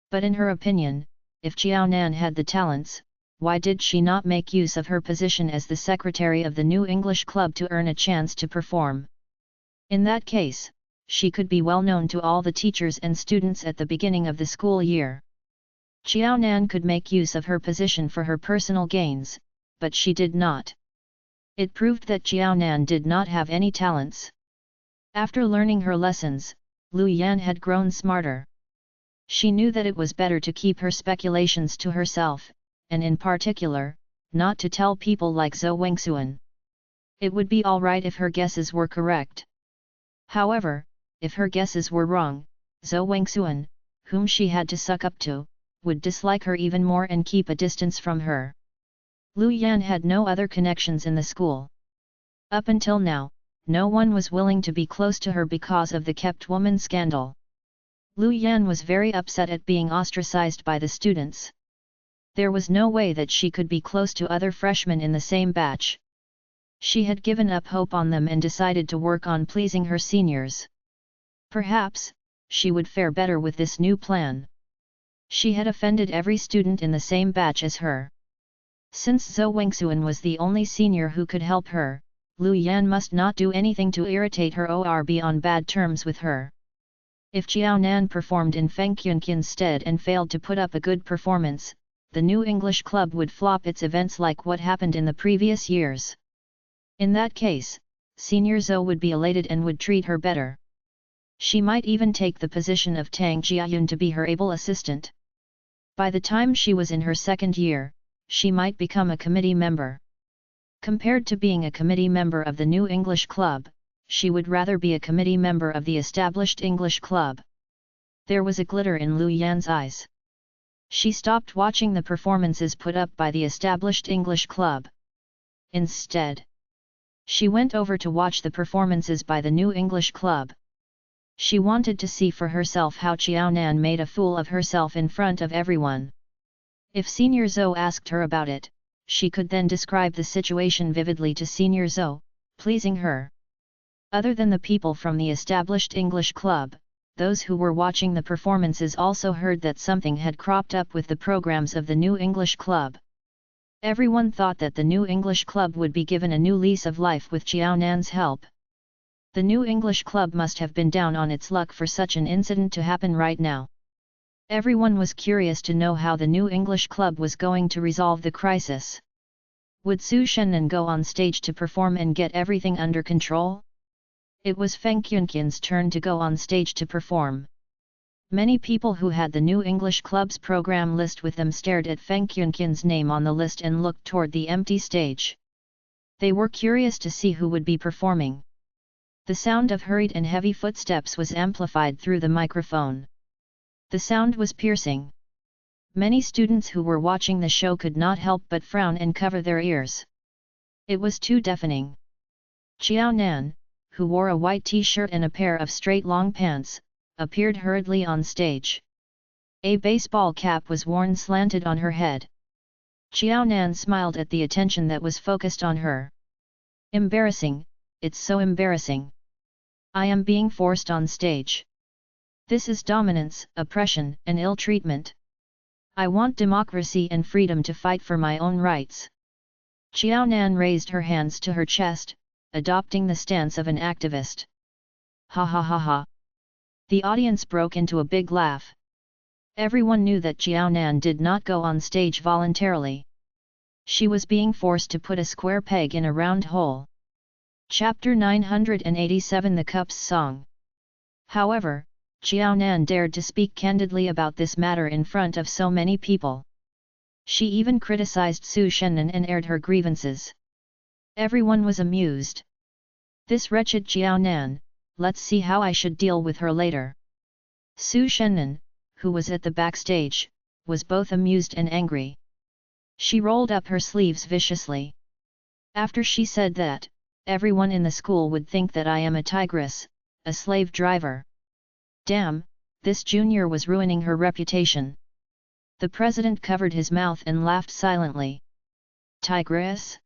A: But in her opinion, if Jiaonan had the talents, why did she not make use of her position as the secretary of the new English club to earn a chance to perform? In that case, she could be well known to all the teachers and students at the beginning of the school year. Jiaonan could make use of her position for her personal gains, but she did not. It proved that Jiaonan did not have any talents. After learning her lessons, Lu Yan had grown smarter. She knew that it was better to keep her speculations to herself, and in particular, not to tell people like Zhou Wengsuan. It would be alright if her guesses were correct. However, if her guesses were wrong, Zhou Wengsuan, whom she had to suck up to, would dislike her even more and keep a distance from her. Lu Yan had no other connections in the school. Up until now, no one was willing to be close to her because of the kept woman scandal. Lu Yan was very upset at being ostracized by the students. There was no way that she could be close to other freshmen in the same batch. She had given up hope on them and decided to work on pleasing her seniors. Perhaps, she would fare better with this new plan. She had offended every student in the same batch as her. Since Zhou Wengsuan was the only senior who could help her, Lu Yan must not do anything to irritate her or be on bad terms with her. If Jiaonan performed in Feng Qunqian's stead and failed to put up a good performance, the new English club would flop its events like what happened in the previous years. In that case, Senior Zhou would be elated and would treat her better. She might even take the position of Tang Jiayun to be her able assistant. By the time she was in her second year, she might become a committee member. Compared to being a committee member of the new English club, she would rather be a committee member of the established English club. There was a glitter in Lu Yan's eyes. She stopped watching the performances put up by the established English club. Instead, She went over to watch the performances by the new English club. She wanted to see for herself how Qiaonan made a fool of herself in front of everyone. If Senior Zhou asked her about it, she could then describe the situation vividly to Senior Zhou, pleasing her. Other than the people from the established English club, those who were watching the performances also heard that something had cropped up with the programs of the new English club. Everyone thought that the new English club would be given a new lease of life with Qiaonan's help. The new English club must have been down on its luck for such an incident to happen right now. Everyone was curious to know how the new English club was going to resolve the crisis. Would Su Shennan go on stage to perform and get everything under control? It was Feng Qunqian's turn to go on stage to perform. Many people who had the new English club's program list with them stared at Feng Qunqian's name on the list and looked toward the empty stage. They were curious to see who would be performing. The sound of hurried and heavy footsteps was amplified through the microphone. The sound was piercing. Many students who were watching the show could not help but frown and cover their ears. It was too deafening. Qiaonan, who wore a white t-shirt and a pair of straight long pants, appeared hurriedly on stage. A baseball cap was worn slanted on her head. Qiaonan smiled at the attention that was focused on her. Embarrassing, it's so embarrassing. I am being forced on stage. This is dominance, oppression, and ill treatment. I want democracy and freedom to fight for my own rights. Qiaonan raised her hands to her chest, adopting the stance of an activist. Ha ha ha ha. The audience broke into a big laugh. Everyone knew that Qiaonan did not go on stage voluntarily. She was being forced to put a square peg in a round hole. Chapter 987 The Cups Song. However, Qiaonan dared to speak candidly about this matter in front of so many people. She even criticized Su Shennan and aired her grievances. Everyone was amused. This wretched Qiaonan, let's see how I should deal with her later. Su Shennan, who was at the backstage, was both amused and angry. She rolled up her sleeves viciously. After she said that, everyone in the school would think that I am a tigress, a slave driver. Damn, this junior was ruining her reputation. The president covered his mouth and laughed silently. Tigress?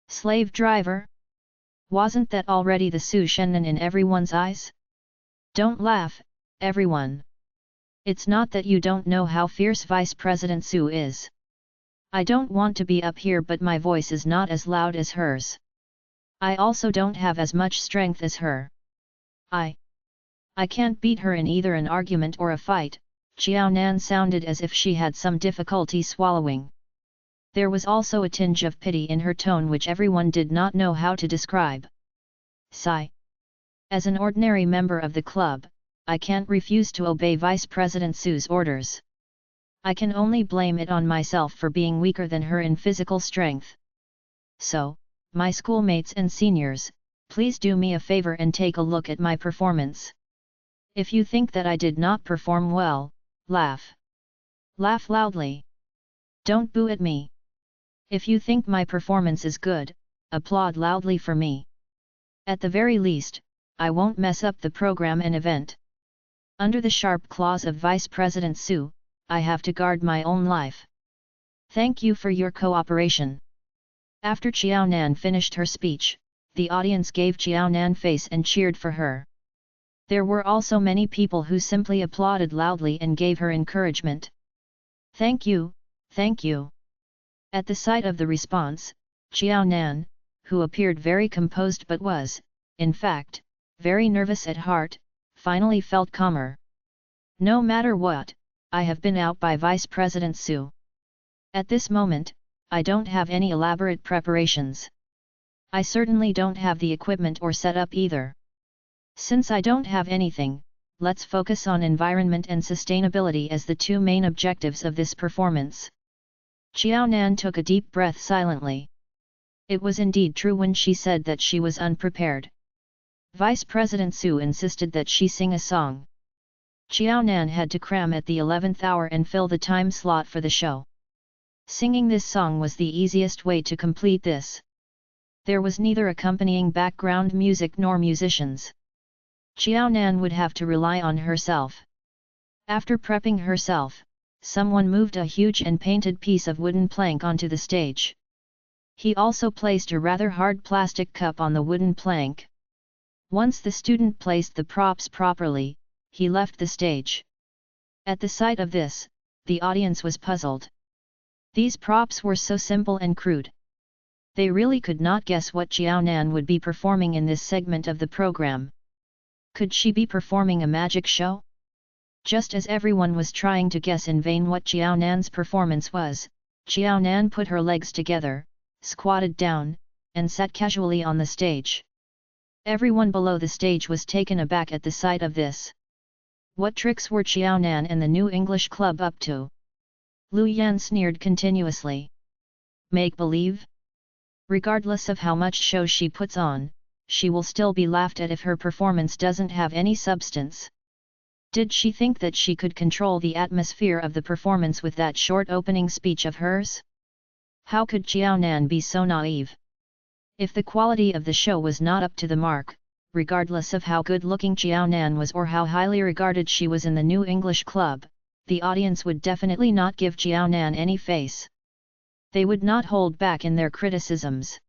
A: Slave driver? Wasn't that already the Su Shennan in everyone's eyes? Don't laugh, everyone. It's not that you don't know how fierce Vice President Su is. I don't want to be up here, but my voice is not as loud as hers. I also don't have as much strength as her. I can't beat her in either an argument or a fight. Qiaonan sounded as if she had some difficulty swallowing. There was also a tinge of pity in her tone which everyone did not know how to describe. Sigh. As an ordinary member of the club, I can't refuse to obey Vice President Su's orders. I can only blame it on myself for being weaker than her in physical strength. So, my schoolmates and seniors, please do me a favor and take a look at my performance. If you think that I did not perform well, laugh. Laugh loudly. Don't boo at me. If you think my performance is good, applaud loudly for me. At the very least, I won't mess up the program and event. Under the sharp claws of Vice President Su, I have to guard my own life. Thank you for your cooperation. After Qiaonan finished her speech, the audience gave Qiaonan face and cheered for her. There were also many people who simply applauded loudly and gave her encouragement. Thank you, thank you. At the sight of the response, Qiaonan, who appeared very composed but was, in fact, very nervous at heart, finally felt calmer. No matter what, I have been out by Vice President Su. At this moment, I don't have any elaborate preparations. I certainly don't have the equipment or setup either. Since I don't have anything, let's focus on environment and sustainability as the two main objectives of this performance. Qiaonan took a deep breath silently. It was indeed true when she said that she was unprepared. Vice President Su insisted that she sing a song. Qiaonan had to cram at the 11th hour and fill the time slot for the show. Singing this song was the easiest way to complete this. There was neither accompanying background music nor musicians. Xiao Nan would have to rely on herself. After prepping herself, someone moved a huge and painted piece of wooden plank onto the stage. He also placed a rather hard plastic cup on the wooden plank. Once the student placed the props properly, he left the stage. At the sight of this, the audience was puzzled. These props were so simple and crude. They really could not guess what Xiao Nan would be performing in this segment of the program. Could she be performing a magic show? Just as everyone was trying to guess in vain what Xiao Nan's performance was, Xiao Nan put her legs together, squatted down, and sat casually on the stage. Everyone below the stage was taken aback at the sight of this. What tricks were Xiao Nan and the New English Club up to? Lu Yan sneered continuously. Make-believe? Regardless of how much show she puts on, she will still be laughed at if her performance doesn't have any substance. Did she think that she could control the atmosphere of the performance with that short opening speech of hers? How could Xiao Nan be so naive? If the quality of the show was not up to the mark, regardless of how good-looking Xiao Nan was or how highly regarded she was in the New English Club, the audience would definitely not give Xiao Nan any face. They would not hold back in their criticisms.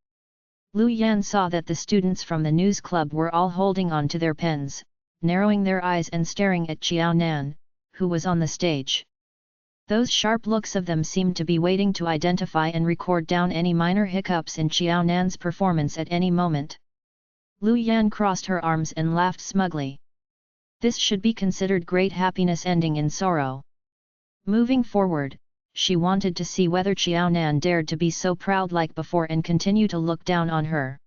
A: Lu Yan saw that the students from the news club were all holding on to their pens, narrowing their eyes and staring at Xiao Nan, who was on the stage. Those sharp looks of them seemed to be waiting to identify and record down any minor hiccups in Xiao Nan's performance at any moment. Lu Yan crossed her arms and laughed smugly. This should be considered great happiness ending in sorrow. Moving forward, she wanted to see whether Xiao Nan dared to be so proud like before and continue to look down on her.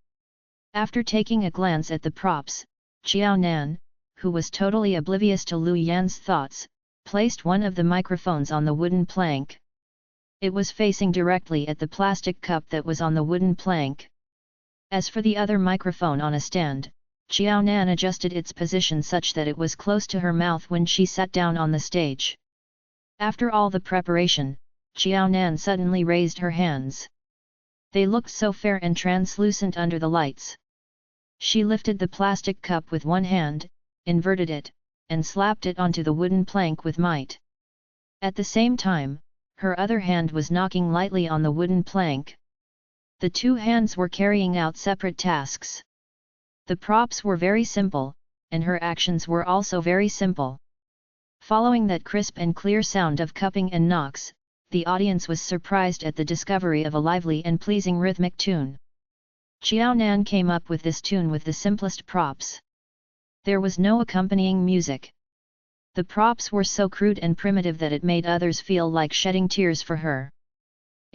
A: After taking a glance at the props, Xiao Nan, who was totally oblivious to Lu Yan's thoughts, placed one of the microphones on the wooden plank. It was facing directly at the plastic cup that was on the wooden plank. As for the other microphone on a stand, Xiao Nan adjusted its position such that it was close to her mouth when she sat down on the stage. After all the preparation, Xiao Nan suddenly raised her hands. They looked so fair and translucent under the lights. She lifted the plastic cup with one hand, inverted it, and slapped it onto the wooden plank with might. At the same time, her other hand was knocking lightly on the wooden plank. The two hands were carrying out separate tasks. The props were very simple, and her actions were also very simple. Following that crisp and clear sound of cupping and knocks, the audience was surprised at the discovery of a lively and pleasing rhythmic tune. Xiao Nan came up with this tune with the simplest props. There was no accompanying music. The props were so crude and primitive that it made others feel like shedding tears for her.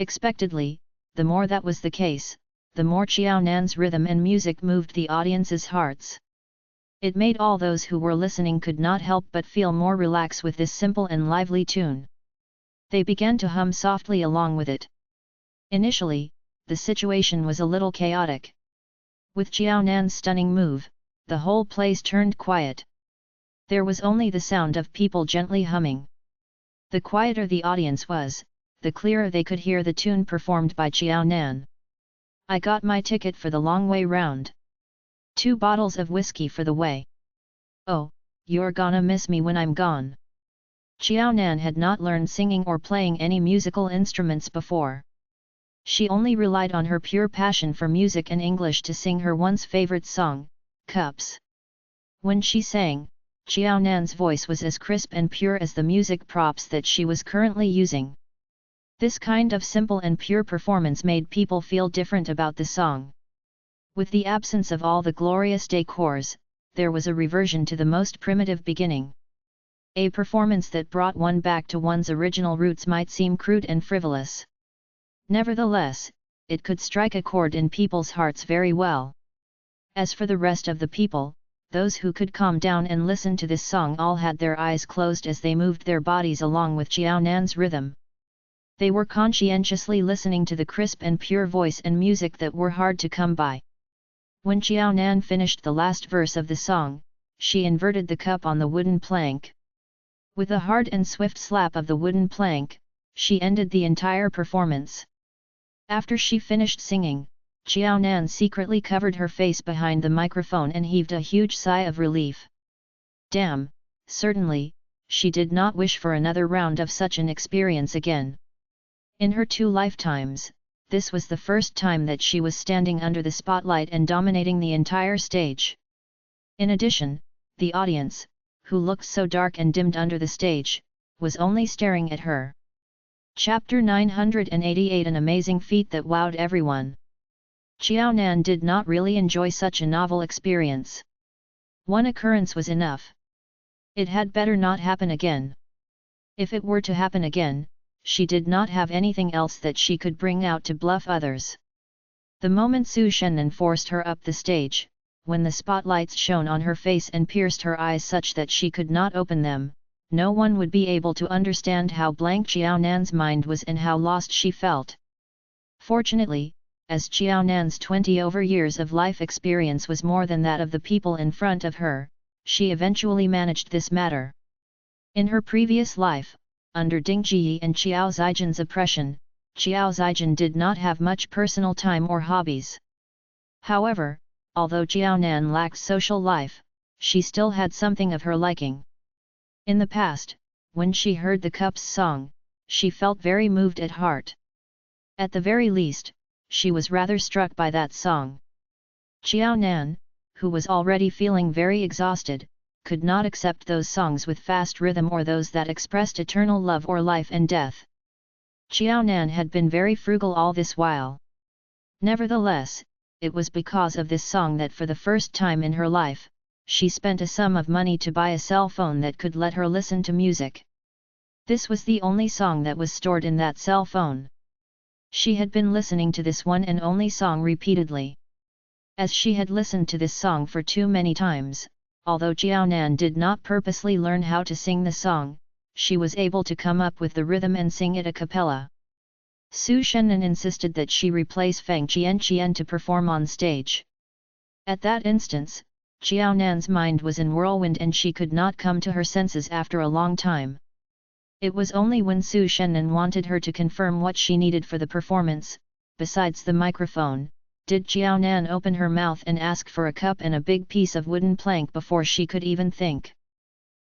A: Expectedly, the more that was the case, the more Xiao Nan's rhythm and music moved the audience's hearts. It made all those who were listening could not help but feel more relaxed with this simple and lively tune. They began to hum softly along with it. Initially, the situation was a little chaotic. With Xiao Nan's stunning move, the whole place turned quiet. There was only the sound of people gently humming. The quieter the audience was, the clearer they could hear the tune performed by Xiao Nan. I got my ticket for the long way round. 2 bottles of whiskey for the way. Oh, you're gonna miss me when I'm gone. Xiao Nan had not learned singing or playing any musical instruments before. She only relied on her pure passion for music and English to sing her once favorite song, Cups. When she sang, Xiao Nan's voice was as crisp and pure as the music props that she was currently using. This kind of simple and pure performance made people feel different about the song. With the absence of all the glorious decors, there was a reversion to the most primitive beginning. A performance that brought one back to one's original roots might seem crude and frivolous. Nevertheless, it could strike a chord in people's hearts very well. As for the rest of the people, those who could calm down and listen to this song all had their eyes closed as they moved their bodies along with Xiao Nan's rhythm. They were conscientiously listening to the crisp and pure voice and music that were hard to come by. When Xiao Nan finished the last verse of the song, she inverted the cup on the wooden plank. With a hard and swift slap of the wooden plank, she ended the entire performance. After she finished singing, Xiao Nan secretly covered her face behind the microphone and heaved a huge sigh of relief. Damn, certainly, she did not wish for another round of such an experience again. In her 2 lifetimes, this was the first time that she was standing under the spotlight and dominating the entire stage. In addition, the audience, who looked so dark and dimmed under the stage, was only staring at her. Chapter 988, an amazing feat that wowed everyone. Xiao Nan did not really enjoy such a novel experience. One occurrence was enough. It had better not happen again. If it were to happen again, she did not have anything else that she could bring out to bluff others. The moment Su Shennan forced her up the stage, when the spotlights shone on her face and pierced her eyes such that she could not open them, no one would be able to understand how blank Xiao Nan's mind was and how lost she felt. Fortunately, as Xiao Nan's 20 years of life experience was more than that of the people in front of her, she eventually managed this matter. In her previous life, under Ding Ji and Qiao Zijin's oppression, Qiao Zijin did not have much personal time or hobbies. However, although Xiao Nan lacked social life, she still had something of her liking. In the past, when she heard the Cups song, she felt very moved at heart. At the very least, she was rather struck by that song. Xiao Nan, who was already feeling very exhausted, could not accept those songs with fast rhythm or those that expressed eternal love or life and death. Xiao Nan had been very frugal all this while. Nevertheless, it was because of this song that for the first time in her life, she spent a sum of money to buy a cell phone that could let her listen to music. This was the only song that was stored in that cell phone. She had been listening to this one and only song repeatedly. As she had listened to this song for too many times, although Xiao Nan did not purposely learn how to sing the song, she was able to come up with the rhythm and sing it a cappella. Su Shennan insisted that she replace Feng Qian to perform on stage. At that instance, Xiao Nan's mind was in whirlwind and she could not come to her senses after a long time. It was only when Su Shennan wanted her to confirm what she needed for the performance, besides the microphone, did Xiao Nan open her mouth and ask for a cup and a big piece of wooden plank before she could even think.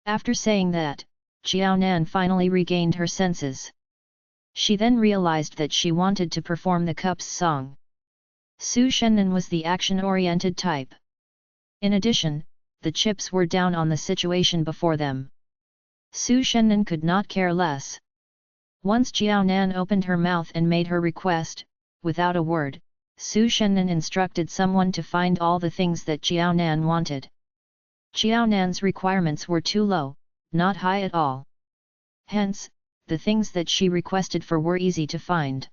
A: After saying that, Xiao Nan finally regained her senses. She then realized that she wanted to perform the Cups song. Su Shennan was the action-oriented type. In addition, the chips were down on the situation before them. Su Shennan could not care less. Once Xiao Nan opened her mouth and made her request, without a word, Su Shennan instructed someone to find all the things that Xiao Nan wanted. Xiao Nan's requirements were too low, not high at all. Hence, the things that she requested for were easy to find.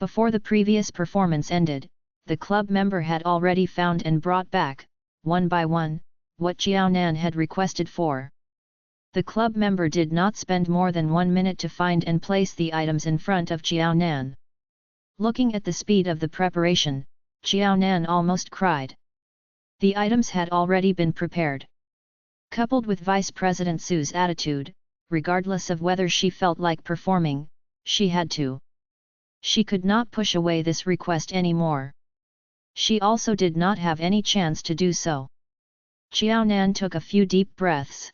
A: Before the previous performance ended, the club member had already found and brought back, one by one, what Xiao Nan had requested for. The club member did not spend more than 1 minute to find and place the items in front of Xiao Nan. Looking at the speed of the preparation, Xiao Nan almost cried. The items had already been prepared. Coupled with Vice President Su's attitude, regardless of whether she felt like performing, she had to. She could not push away this request anymore. She also did not have any chance to do so. Xiao Nan took a few deep breaths.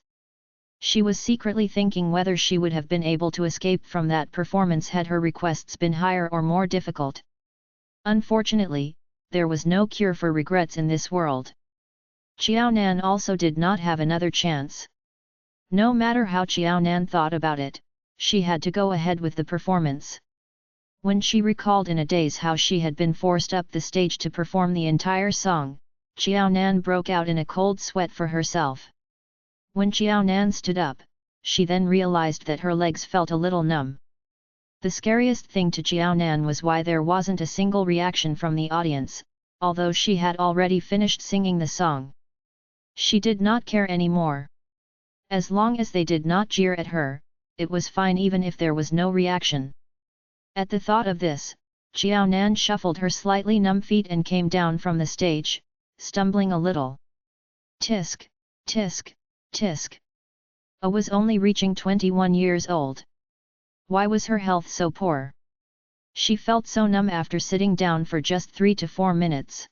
A: She was secretly thinking whether she would have been able to escape from that performance had her requests been higher or more difficult. Unfortunately, there was no cure for regrets in this world. Xiao Nan also did not have another chance. No matter how Xiao Nan thought about it, she had to go ahead with the performance. When she recalled in a daze how she had been forced up the stage to perform the entire song, Xiao Nan broke out in a cold sweat for herself. When Xiao Nan stood up, she then realized that her legs felt a little numb. The scariest thing to Xiao Nan was why there wasn't a single reaction from the audience, although she had already finished singing the song. She did not care anymore. As long as they did not jeer at her, it was fine even if there was no reaction. At the thought of this, Xiao Nan shuffled her slightly numb feet and came down from the stage, stumbling a little. Tisk, tisk, tisk. A was only reaching 21 years old. Why was her health so poor? She felt so numb after sitting down for just 3 to 4 minutes.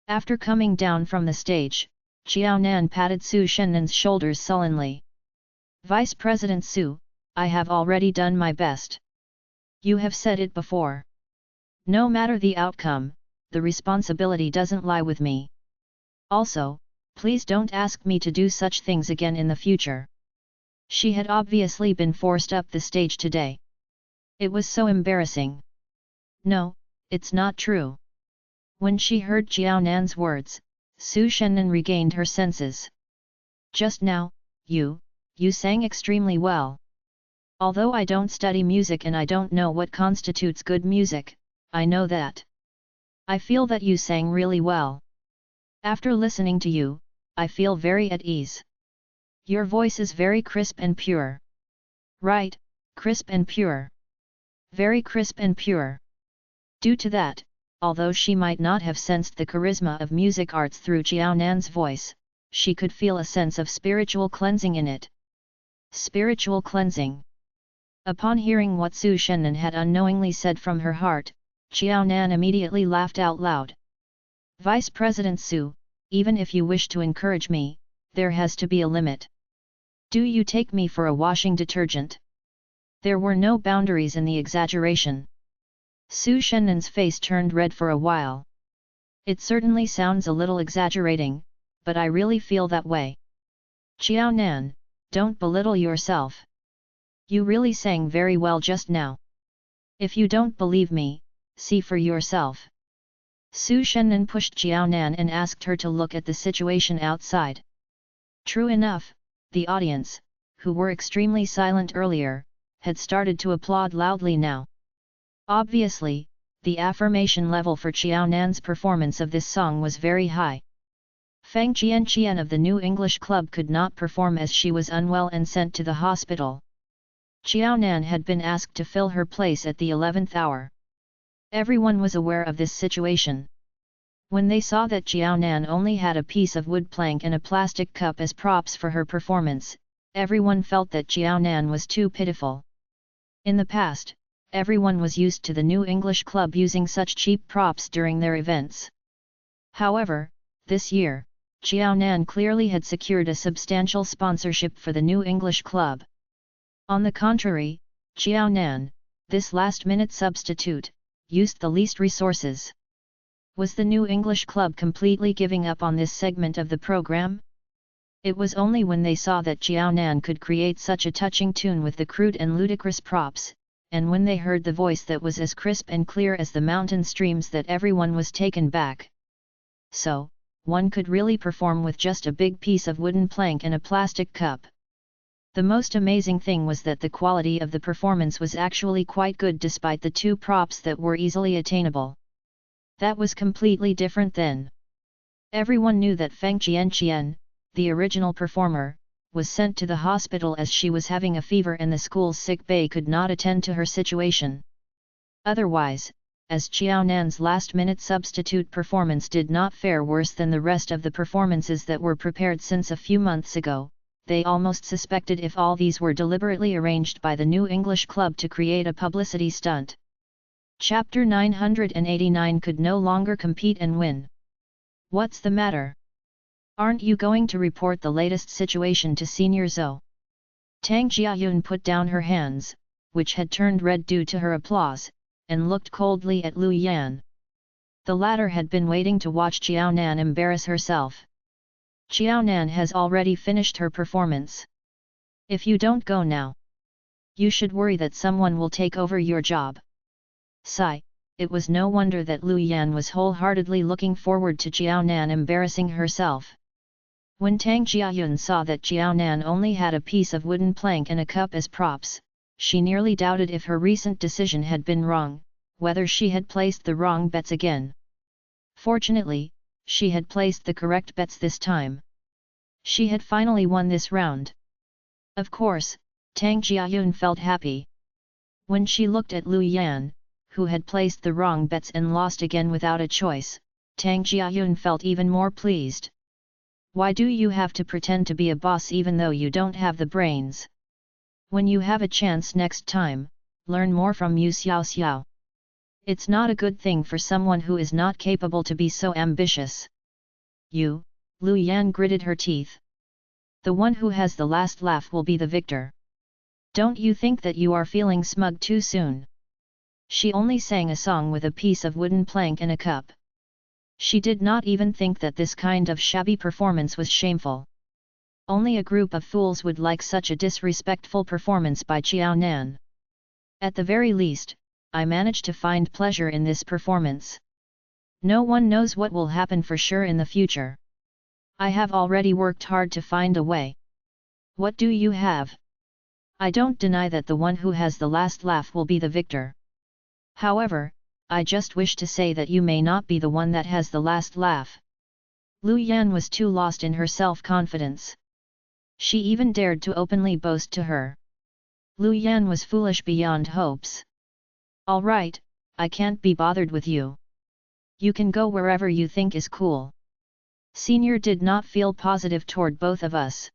A: After coming down from the stage, Xiao Nan patted Su Shennan's shoulders sullenly. Vice President Su, I have already done my best. You have said it before. No matter the outcome, the responsibility doesn't lie with me. Also, please don't ask me to do such things again in the future. She had obviously been forced up the stage today. It was so embarrassing. No, it's not true. When she heard Xiao Nan's words, Su Shennan regained her senses. Just now, you sang extremely well. Although I don't study music and I don't know what constitutes good music, I know that. I feel that you sang really well. After listening to you, I feel very at ease. Your voice is very crisp and pure. Right, crisp and pure. Very crisp and pure. Due to that, although she might not have sensed the charisma of music arts through Xiao Nan's voice, she could feel a sense of spiritual cleansing in it. Spiritual cleansing. Upon hearing what Su Shennan had unknowingly said from her heart, Xiao Nan immediately laughed out loud. Vice President Su, even if you wish to encourage me, there has to be a limit. Do you take me for a washing detergent? There were no boundaries in the exaggeration. Su Shennan's face turned red for a while. It certainly sounds a little exaggerating, but I really feel that way. Xiao Nan, don't belittle yourself. You really sang very well just now. If you don't believe me, see for yourself. Su Shennan pushed Xiao Nan and asked her to look at the situation outside. True enough, the audience, who were extremely silent earlier, had started to applaud loudly now. Obviously, the affirmation level for Xiao Nan's performance of this song was very high. Feng Qianqian of the New English Club could not perform as she was unwell and sent to the hospital. Xiao Nan had been asked to fill her place at the 11th hour. Everyone was aware of this situation. When they saw that Xiao Nan only had a piece of wood plank and a plastic cup as props for her performance, everyone felt that Xiao Nan was too pitiful. In the past, everyone was used to the New English Club using such cheap props during their events. However, this year, Xiao Nan clearly had secured a substantial sponsorship for the New English Club. On the contrary, Xiao Nan, this last-minute substitute, used the least resources. Was the New English Club completely giving up on this segment of the program? It was only when they saw that Xiao Nan could create such a touching tune with the crude and ludicrous props, and when they heard the voice that was as crisp and clear as the mountain streams, that everyone was taken back. So, one could really perform with just a big piece of wooden plank and a plastic cup. The most amazing thing was that the quality of the performance was actually quite good despite the two props that were easily attainable. That was completely different then. Everyone knew that Feng Qianqian, the original performer, was sent to the hospital as she was having a fever and the school's sick bay could not attend to her situation. Otherwise, as Xiao Nan's last-minute substitute performance did not fare worse than the rest of the performances that were prepared since a few months ago, they almost suspected if all these were deliberately arranged by the New English Club to create a publicity stunt. Chapter 989 could no longer compete and win. What's the matter? Aren't you going to report the latest situation to Senior Zhou? Tang Jiayun put down her hands, which had turned red due to her applause, and looked coldly at Lu Yan. The latter had been waiting to watch Xiao Nan embarrass herself. Xiao Nan has already finished her performance. If you don't go now, you should worry that someone will take over your job. Sigh, it was no wonder that Lu Yan was wholeheartedly looking forward to Xiao Nan embarrassing herself. When Tang Jiayun saw that Xiao Nan only had a piece of wooden plank and a cup as props, she nearly doubted if her recent decision had been wrong, whether she had placed the wrong bets again. Fortunately, she had placed the correct bets this time. She had finally won this round. Of course, Tang Jiayun felt happy. When she looked at Lu Yan, who had placed the wrong bets and lost again without a choice, Tang Jiayun felt even more pleased. Why do you have to pretend to be a boss even though you don't have the brains? When you have a chance next time, learn more from Yu Xiao Xiao. It's not a good thing for someone who is not capable to be so ambitious. You, Lu Yan gritted her teeth. The one who has the last laugh will be the victor. Don't you think that you are feeling smug too soon? She only sang a song with a piece of wooden plank and a cup. She did not even think that this kind of shabby performance was shameful. Only a group of fools would like such a disrespectful performance by Qiao Nan. At the very least, I managed to find pleasure in this performance. No one knows what will happen for sure in the future. I have already worked hard to find a way. What do you have? I don't deny that the one who has the last laugh will be the victor. However, I just wish to say that you may not be the one that has the last laugh. Lu Yan was too lost in her self-confidence. She even dared to openly boast to her. Lu Yan was foolish beyond hopes. All right, I can't be bothered with you. You can go wherever you think is cool. Senior did not feel positive toward both of us.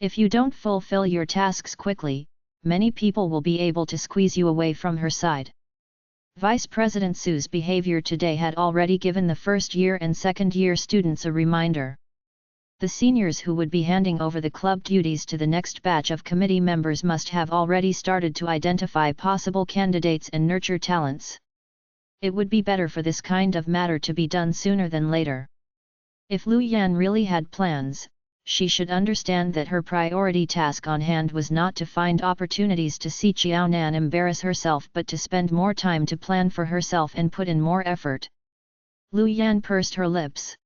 A: If you don't fulfill your tasks quickly, many people will be able to squeeze you away from her side. Vice President Su's behavior today had already given the first-year and second-year students a reminder. The seniors who would be handing over the club duties to the next batch of committee members must have already started to identify possible candidates and nurture talents. It would be better for this kind of matter to be done sooner than later. If Lu Yan really had plans, she should understand that her priority task on hand was not to find opportunities to see Qiao Nan embarrass herself but to spend more time to plan for herself and put in more effort. Lu Yan pursed her lips.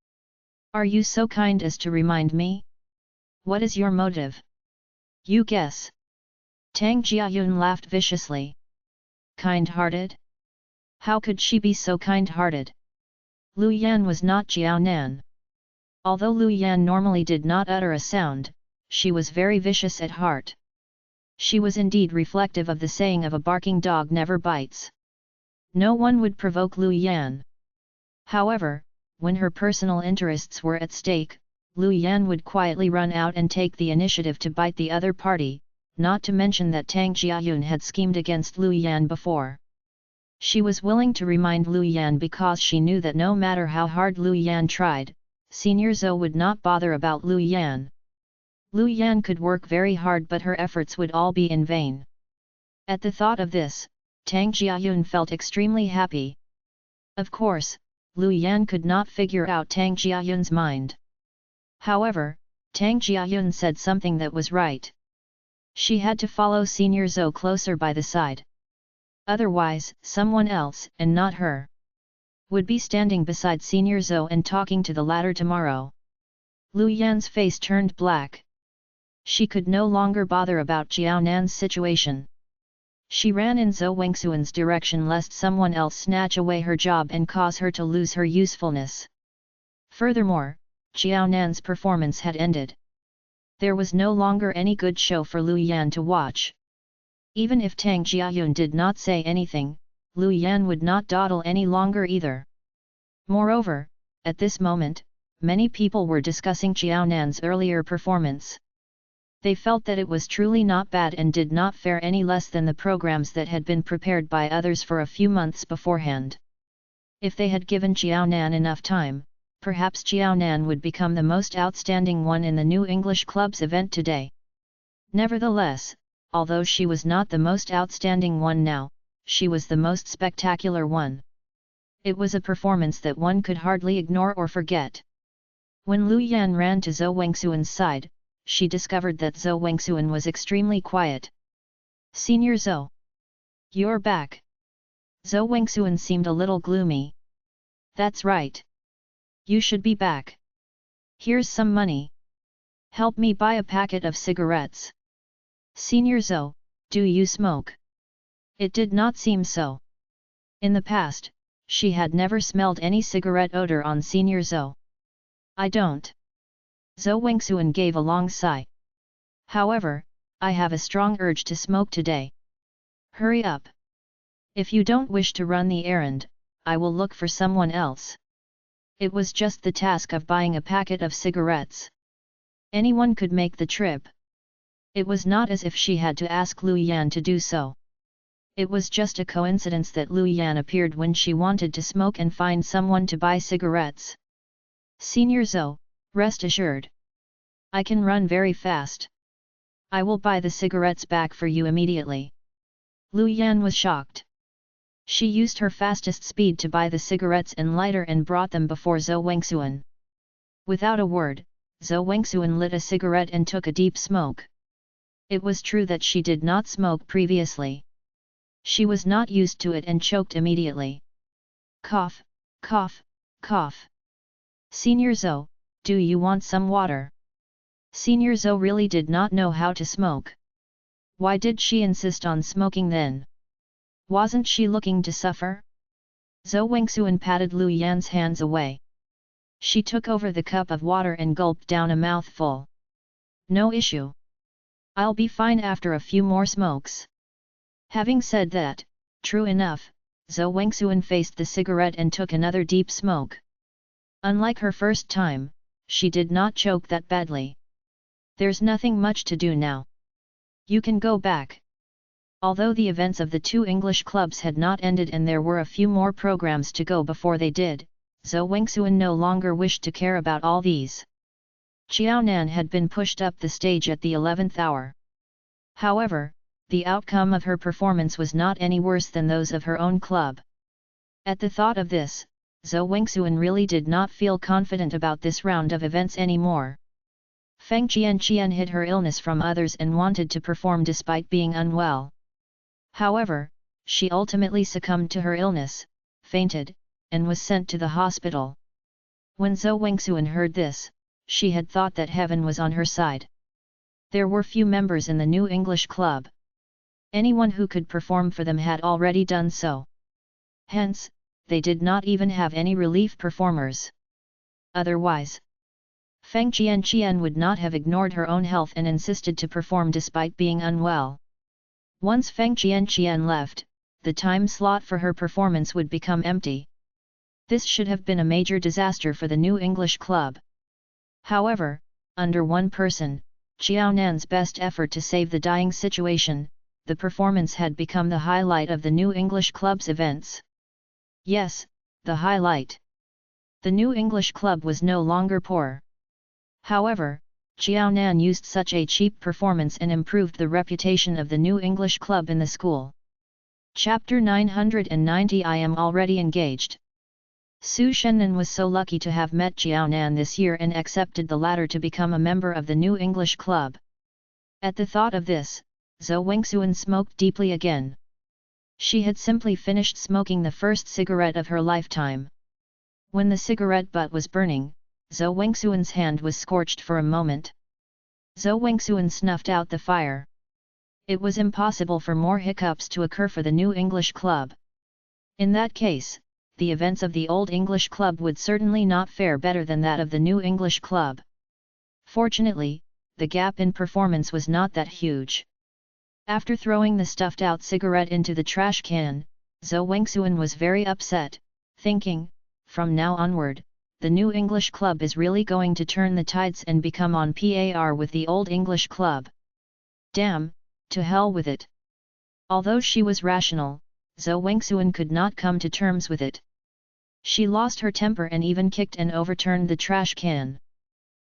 A: Are you so kind as to remind me? What is your motive? You guess. Tang Jiayun laughed viciously. Kind-hearted? How could she be so kind-hearted? Lu Yan was not Qiao Nan. Although Lu Yan normally did not utter a sound, she was very vicious at heart. She was indeed reflective of the saying of a barking dog never bites. No one would provoke Lu Yan. However, when her personal interests were at stake, Lu Yan would quietly run out and take the initiative to bite the other party, not to mention that Tang Jiayun had schemed against Lu Yan before. She was willing to remind Lu Yan because she knew that no matter how hard Lu Yan tried, Senior Zhou would not bother about Lu Yan. Lu Yan could work very hard but her efforts would all be in vain. At the thought of this, Tang Jiayun felt extremely happy. Of course, Lu Yan could not figure out Tang Jiayun's mind. However, Tang Jiayun said something that was right. She had to follow Senior Zhou closer by the side. Otherwise, someone else, and not her, would be standing beside Senior Zhou and talking to the latter tomorrow. Lu Yan's face turned black. She could no longer bother about Qiao Nan's situation. She ran in Zhou Wengxuan's direction lest someone else snatch away her job and cause her to lose her usefulness. Furthermore, Qiao Nan's performance had ended. There was no longer any good show for Lu Yan to watch. Even if Tang Jiayun did not say anything, Lu Yan would not dawdle any longer either. Moreover, at this moment, many people were discussing Qiao Nan's earlier performance. They felt that it was truly not bad and did not fare any less than the programs that had been prepared by others for a few months beforehand. If they had given Qiao Nan enough time, perhaps Qiao Nan would become the most outstanding one in the New English Club's event today. Nevertheless, although she was not the most outstanding one now, she was the most spectacular one. It was a performance that one could hardly ignore or forget. When Lu Yan ran to Zhou Wengxuan's side, she discovered that Zhou Wengxuan was extremely quiet. Senior Zhou, you're back. Zhou Wengxuan seemed a little gloomy. That's right. You should be back. Here's some money. Help me buy a packet of cigarettes. Senior Zhou, do you smoke? It did not seem so. In the past, she had never smelled any cigarette odor on Senior Zhou. I don't. Zhou Wengxuan gave a long sigh. However, I have a strong urge to smoke today. Hurry up. If you don't wish to run the errand, I will look for someone else. It was just the task of buying a packet of cigarettes. Anyone could make the trip. It was not as if she had to ask Lu Yan to do so. It was just a coincidence that Lu Yan appeared when she wanted to smoke and find someone to buy cigarettes. Senior Zhou, rest assured. I can run very fast. I will buy the cigarettes back for you immediately. Lu Yan was shocked. She used her fastest speed to buy the cigarettes and lighter and brought them before Zhou Wengsuan. Without a word, Zhou Wengsuan lit a cigarette and took a deep smoke. It was true that she did not smoke previously. She was not used to it and choked immediately. Cough, cough, cough. Senior Zhou, do you want some water? Senior Zhou really did not know how to smoke. Why did she insist on smoking then? Wasn't she looking to suffer? Zhou Wengsuan patted Lu Yan's hands away. She took over the cup of water and gulped down a mouthful. No issue. I'll be fine after a few more smokes. Having said that, true enough, Zhou Wengsuan faced the cigarette and took another deep smoke. Unlike her first time, she did not choke that badly. There's nothing much to do now. You can go back. Although the events of the two English clubs had not ended and there were a few more programs to go before they did, Zhou Wengsuan no longer wished to care about all these. Qiaonan had been pushed up the stage at the 11th hour. However, the outcome of her performance was not any worse than those of her own club. At the thought of this, Zhou Wengsuan really did not feel confident about this round of events anymore. Feng Qian hid her illness from others and wanted to perform despite being unwell. However, she ultimately succumbed to her illness, fainted, and was sent to the hospital. When Zhou Wengsuan heard this, she had thought that heaven was on her side. There were few members in the new English club. Anyone who could perform for them had already done so. Hence, they did not even have any relief performers. Otherwise, Feng Qian would not have ignored her own health and insisted to perform despite being unwell. Once Feng Qian left, the time slot for her performance would become empty. This should have been a major disaster for the new English club. However, under one person, Qiaonan's best effort to save the dying situation, the performance had become the highlight of the new English club's events. Yes, the highlight. The new English club was no longer poor. However, Qiaonan used such a cheap performance and improved the reputation of the new English club in the school. Chapter 990 I am already engaged. Su Shennan was so lucky to have met Qiaonan this year and accepted the latter to become a member of the new English club. At the thought of this, Zhou Wengsuan smoked deeply again. She had simply finished smoking the first cigarette of her lifetime. When the cigarette butt was burning, Zhou Wengsuan's hand was scorched for a moment. Zhou Wengsuan snuffed out the fire. It was impossible for more hiccups to occur for the new English club. In that case, the events of the old English club would certainly not fare better than that of the new English club. Fortunately, the gap in performance was not that huge. After throwing the stuffed-out cigarette into the trash can, Zhou Wengsuan was very upset, thinking, from now onward, the new English club is really going to turn the tides and become on par with the old English club. Damn, to hell with it. Although she was rational, Zhou Wengsuan could not come to terms with it. She lost her temper and even kicked and overturned the trash can.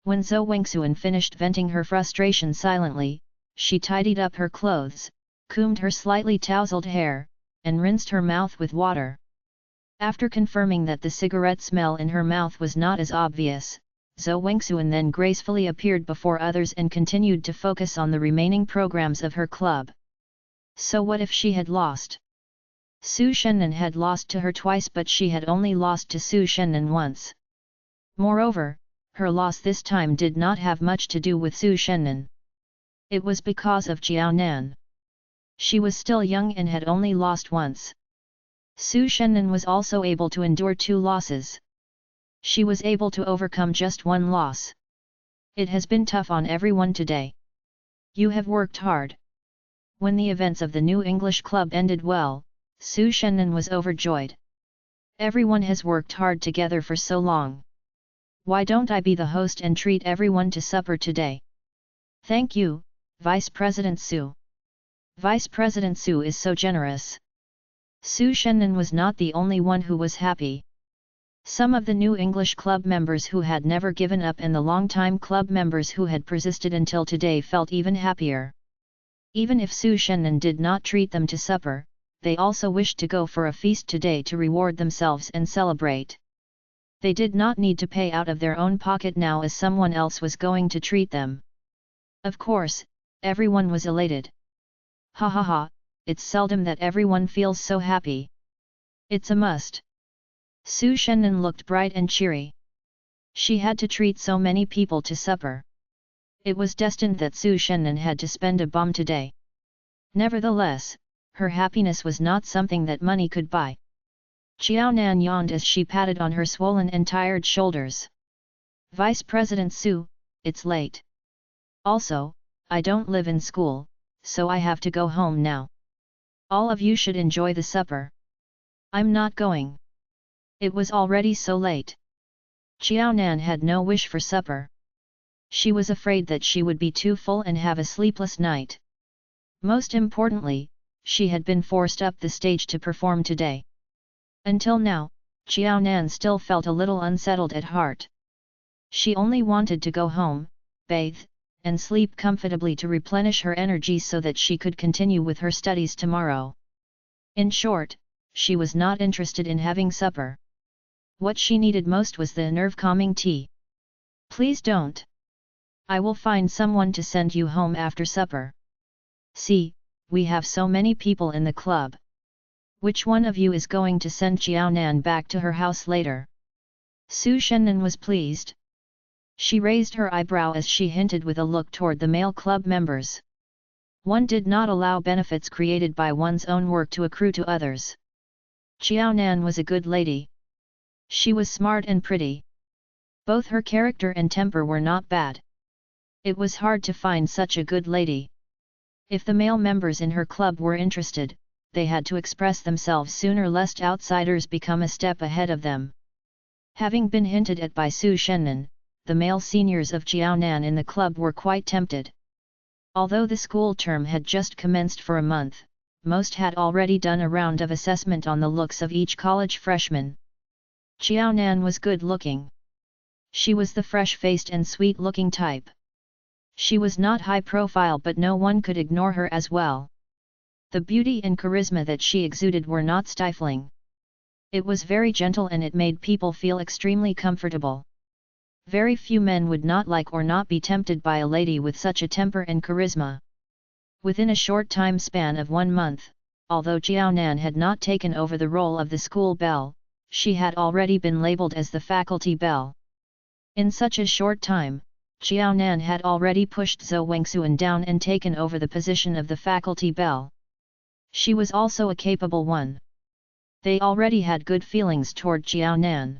A: When Zhou Wengsuan finished venting her frustration silently, she tidied up her clothes, combed her slightly tousled hair, and rinsed her mouth with water. After confirming that the cigarette smell in her mouth was not as obvious, Zhou Wengsuan then gracefully appeared before others and continued to focus on the remaining programs of her club. So what if she had lost? Su Shennan had lost to her twice, but she had only lost to Su Shennan once. Moreover, her loss this time did not have much to do with Su Shennan. It was because of Qiaonan. She was still young and had only lost once. Su Shennan was also able to endure 2 losses. She was able to overcome just 1 loss. It has been tough on everyone today. You have worked hard. When the events of the new English club ended well, Su Shennan was overjoyed. Everyone has worked hard together for so long. Why don't I be the host and treat everyone to supper today? Thank you, Vice President Su. Vice President Su is so generous. Su Shennan was not the only one who was happy. Some of the new English club members who had never given up and the long-time club members who had persisted until today felt even happier. Even if Su Shennan did not treat them to supper, they also wished to go for a feast today to reward themselves and celebrate. They did not need to pay out of their own pocket now as someone else was going to treat them. Of course, everyone was elated. Ha ha ha, it's seldom that everyone feels so happy. It's a must. Su Shennan looked bright and cheery. She had to treat so many people to supper. It was destined that Su Shennan had to spend a bomb today. Nevertheless, her happiness was not something that money could buy. Xiaonan yawned as she patted on her swollen and tired shoulders. Vice President Su, it's late. Also, I don't live in school, so I have to go home now. All of you should enjoy the supper. I'm not going. It was already so late. Xiaonan had no wish for supper. She was afraid that she would be too full and have a sleepless night. Most importantly, she had been forced up the stage to perform today. Until now, Xiaonan still felt a little unsettled at heart. She only wanted to go home, bathe, and sleep comfortably to replenish her energy so that she could continue with her studies tomorrow. In short, she was not interested in having supper. What she needed most was the nerve-calming tea. Please don't. I will find someone to send you home after supper. See, we have so many people in the club. Which one of you is going to send Xiaonan back to her house later? Su Shennan was pleased. She raised her eyebrow as she hinted with a look toward the male club members. One did not allow benefits created by one's own work to accrue to others. Xiaonan was a good lady. She was smart and pretty. Both her character and temper were not bad. It was hard to find such a good lady. If the male members in her club were interested, they had to express themselves sooner lest outsiders become a step ahead of them. Having been hinted at by Su Shennan, the male seniors of Jiaonan in the club were quite tempted. Although the school term had just commenced for a month, most had already done a round of assessment on the looks of each college freshman. Jiaonan was good-looking. She was the fresh-faced and sweet-looking type. She was not high-profile but no one could ignore her as well. The beauty and charisma that she exuded were not stifling. It was very gentle and it made people feel extremely comfortable. Very few men would not like or not be tempted by a lady with such a temper and charisma. Within a short time span of 1 month, although Jiaonan had not taken over the role of the school belle, she had already been labeled as the faculty belle. In such a short time, Jiaonan had already pushed Zhou Wengxuan down and taken over the position of the faculty belle. She was also a capable one. They already had good feelings toward Jiaonan.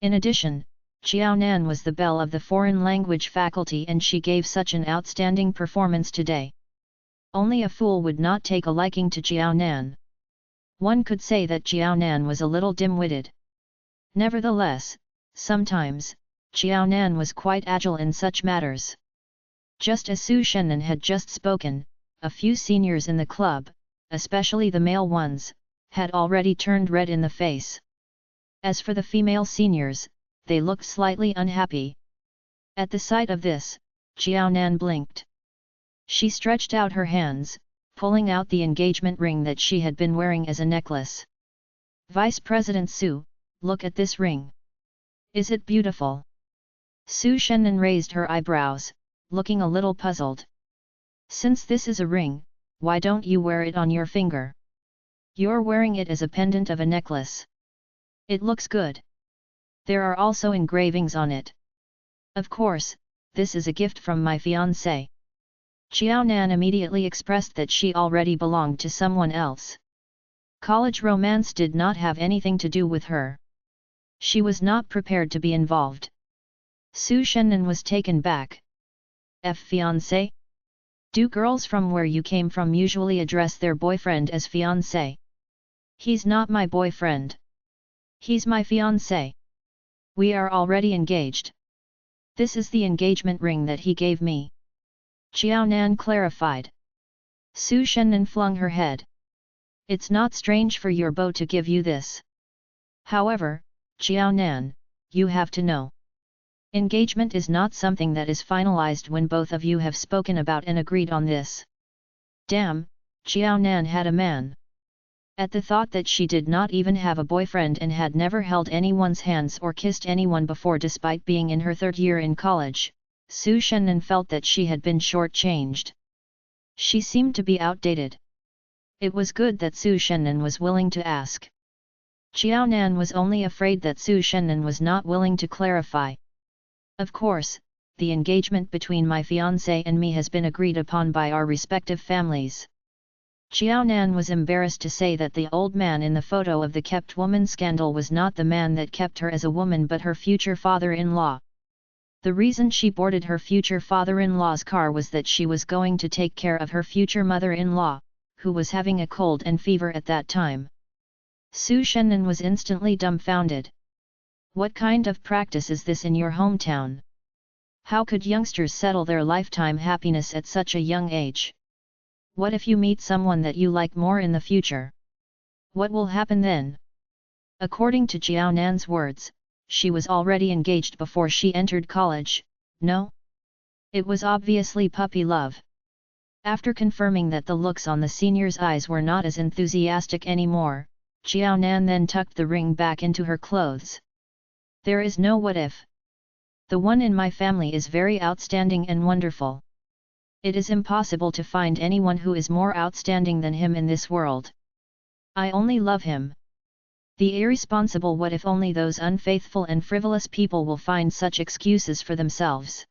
A: In addition, Jiaonan was the belle of the foreign language faculty and she gave such an outstanding performance today. Only a fool would not take a liking to Jiaonan. One could say that Jiaonan was a little dim-witted. Nevertheless, sometimes, Jiaonan was quite agile in such matters. Just as Su Shennan had just spoken, a few seniors in the club, especially the male ones, had already turned red in the face. As for the female seniors, they looked slightly unhappy. At the sight of this, Jiaonan blinked. She stretched out her hands, pulling out the engagement ring that she had been wearing as a necklace. Vice President Su, look at this ring. Is it beautiful? Su Shennan raised her eyebrows, looking a little puzzled. Since this is a ring, why don't you wear it on your finger? You're wearing it as a pendant of a necklace. It looks good. There are also engravings on it. Of course, this is a gift from my fiancé. Xiaonan immediately expressed that she already belonged to someone else. College romance did not have anything to do with her. She was not prepared to be involved. Su Shennan was taken back. Fiancé? Do girls from where you came from usually address their boyfriend as fiancé? He's not my boyfriend. He's my fiancé. We are already engaged. This is the engagement ring that he gave me. Xiaonan clarified. Su Shennan flung her head. It's not strange for your beau to give you this. However, Xiao Nan, you have to know. Engagement is not something that is finalized when both of you have spoken about and agreed on this. Damn, Xiao Nan had a man. At the thought that she did not even have a boyfriend and had never held anyone's hands or kissed anyone before despite being in her third year in college, Su Shennan felt that she had been short-changed. She seemed to be outdated. It was good that Su Shennan was willing to ask. Xiao Nan was only afraid that Su Shennan was not willing to clarify. Of course, the engagement between my fiancé and me has been agreed upon by our respective families. Xiao Nan was embarrassed to say that the old man in the photo of the kept woman scandal was not the man that kept her as a woman but her future father-in-law. The reason she boarded her future father-in-law's car was that she was going to take care of her future mother-in-law, who was having a cold and fever at that time. Su Shennan was instantly dumbfounded. What kind of practice is this in your hometown? How could youngsters settle their lifetime happiness at such a young age? What if you meet someone that you like more in the future? What will happen then? According to Xiao Nan's words, she was already engaged before she entered college, no? It was obviously puppy love. After confirming that the looks on the senior's eyes were not as enthusiastic anymore, Xiao Nan then tucked the ring back into her clothes. There is no what if. The one in my family is very outstanding and wonderful. It is impossible to find anyone who is more outstanding than him in this world. I only love him. The irresponsible what if only those unfaithful and frivolous people will find such excuses for themselves.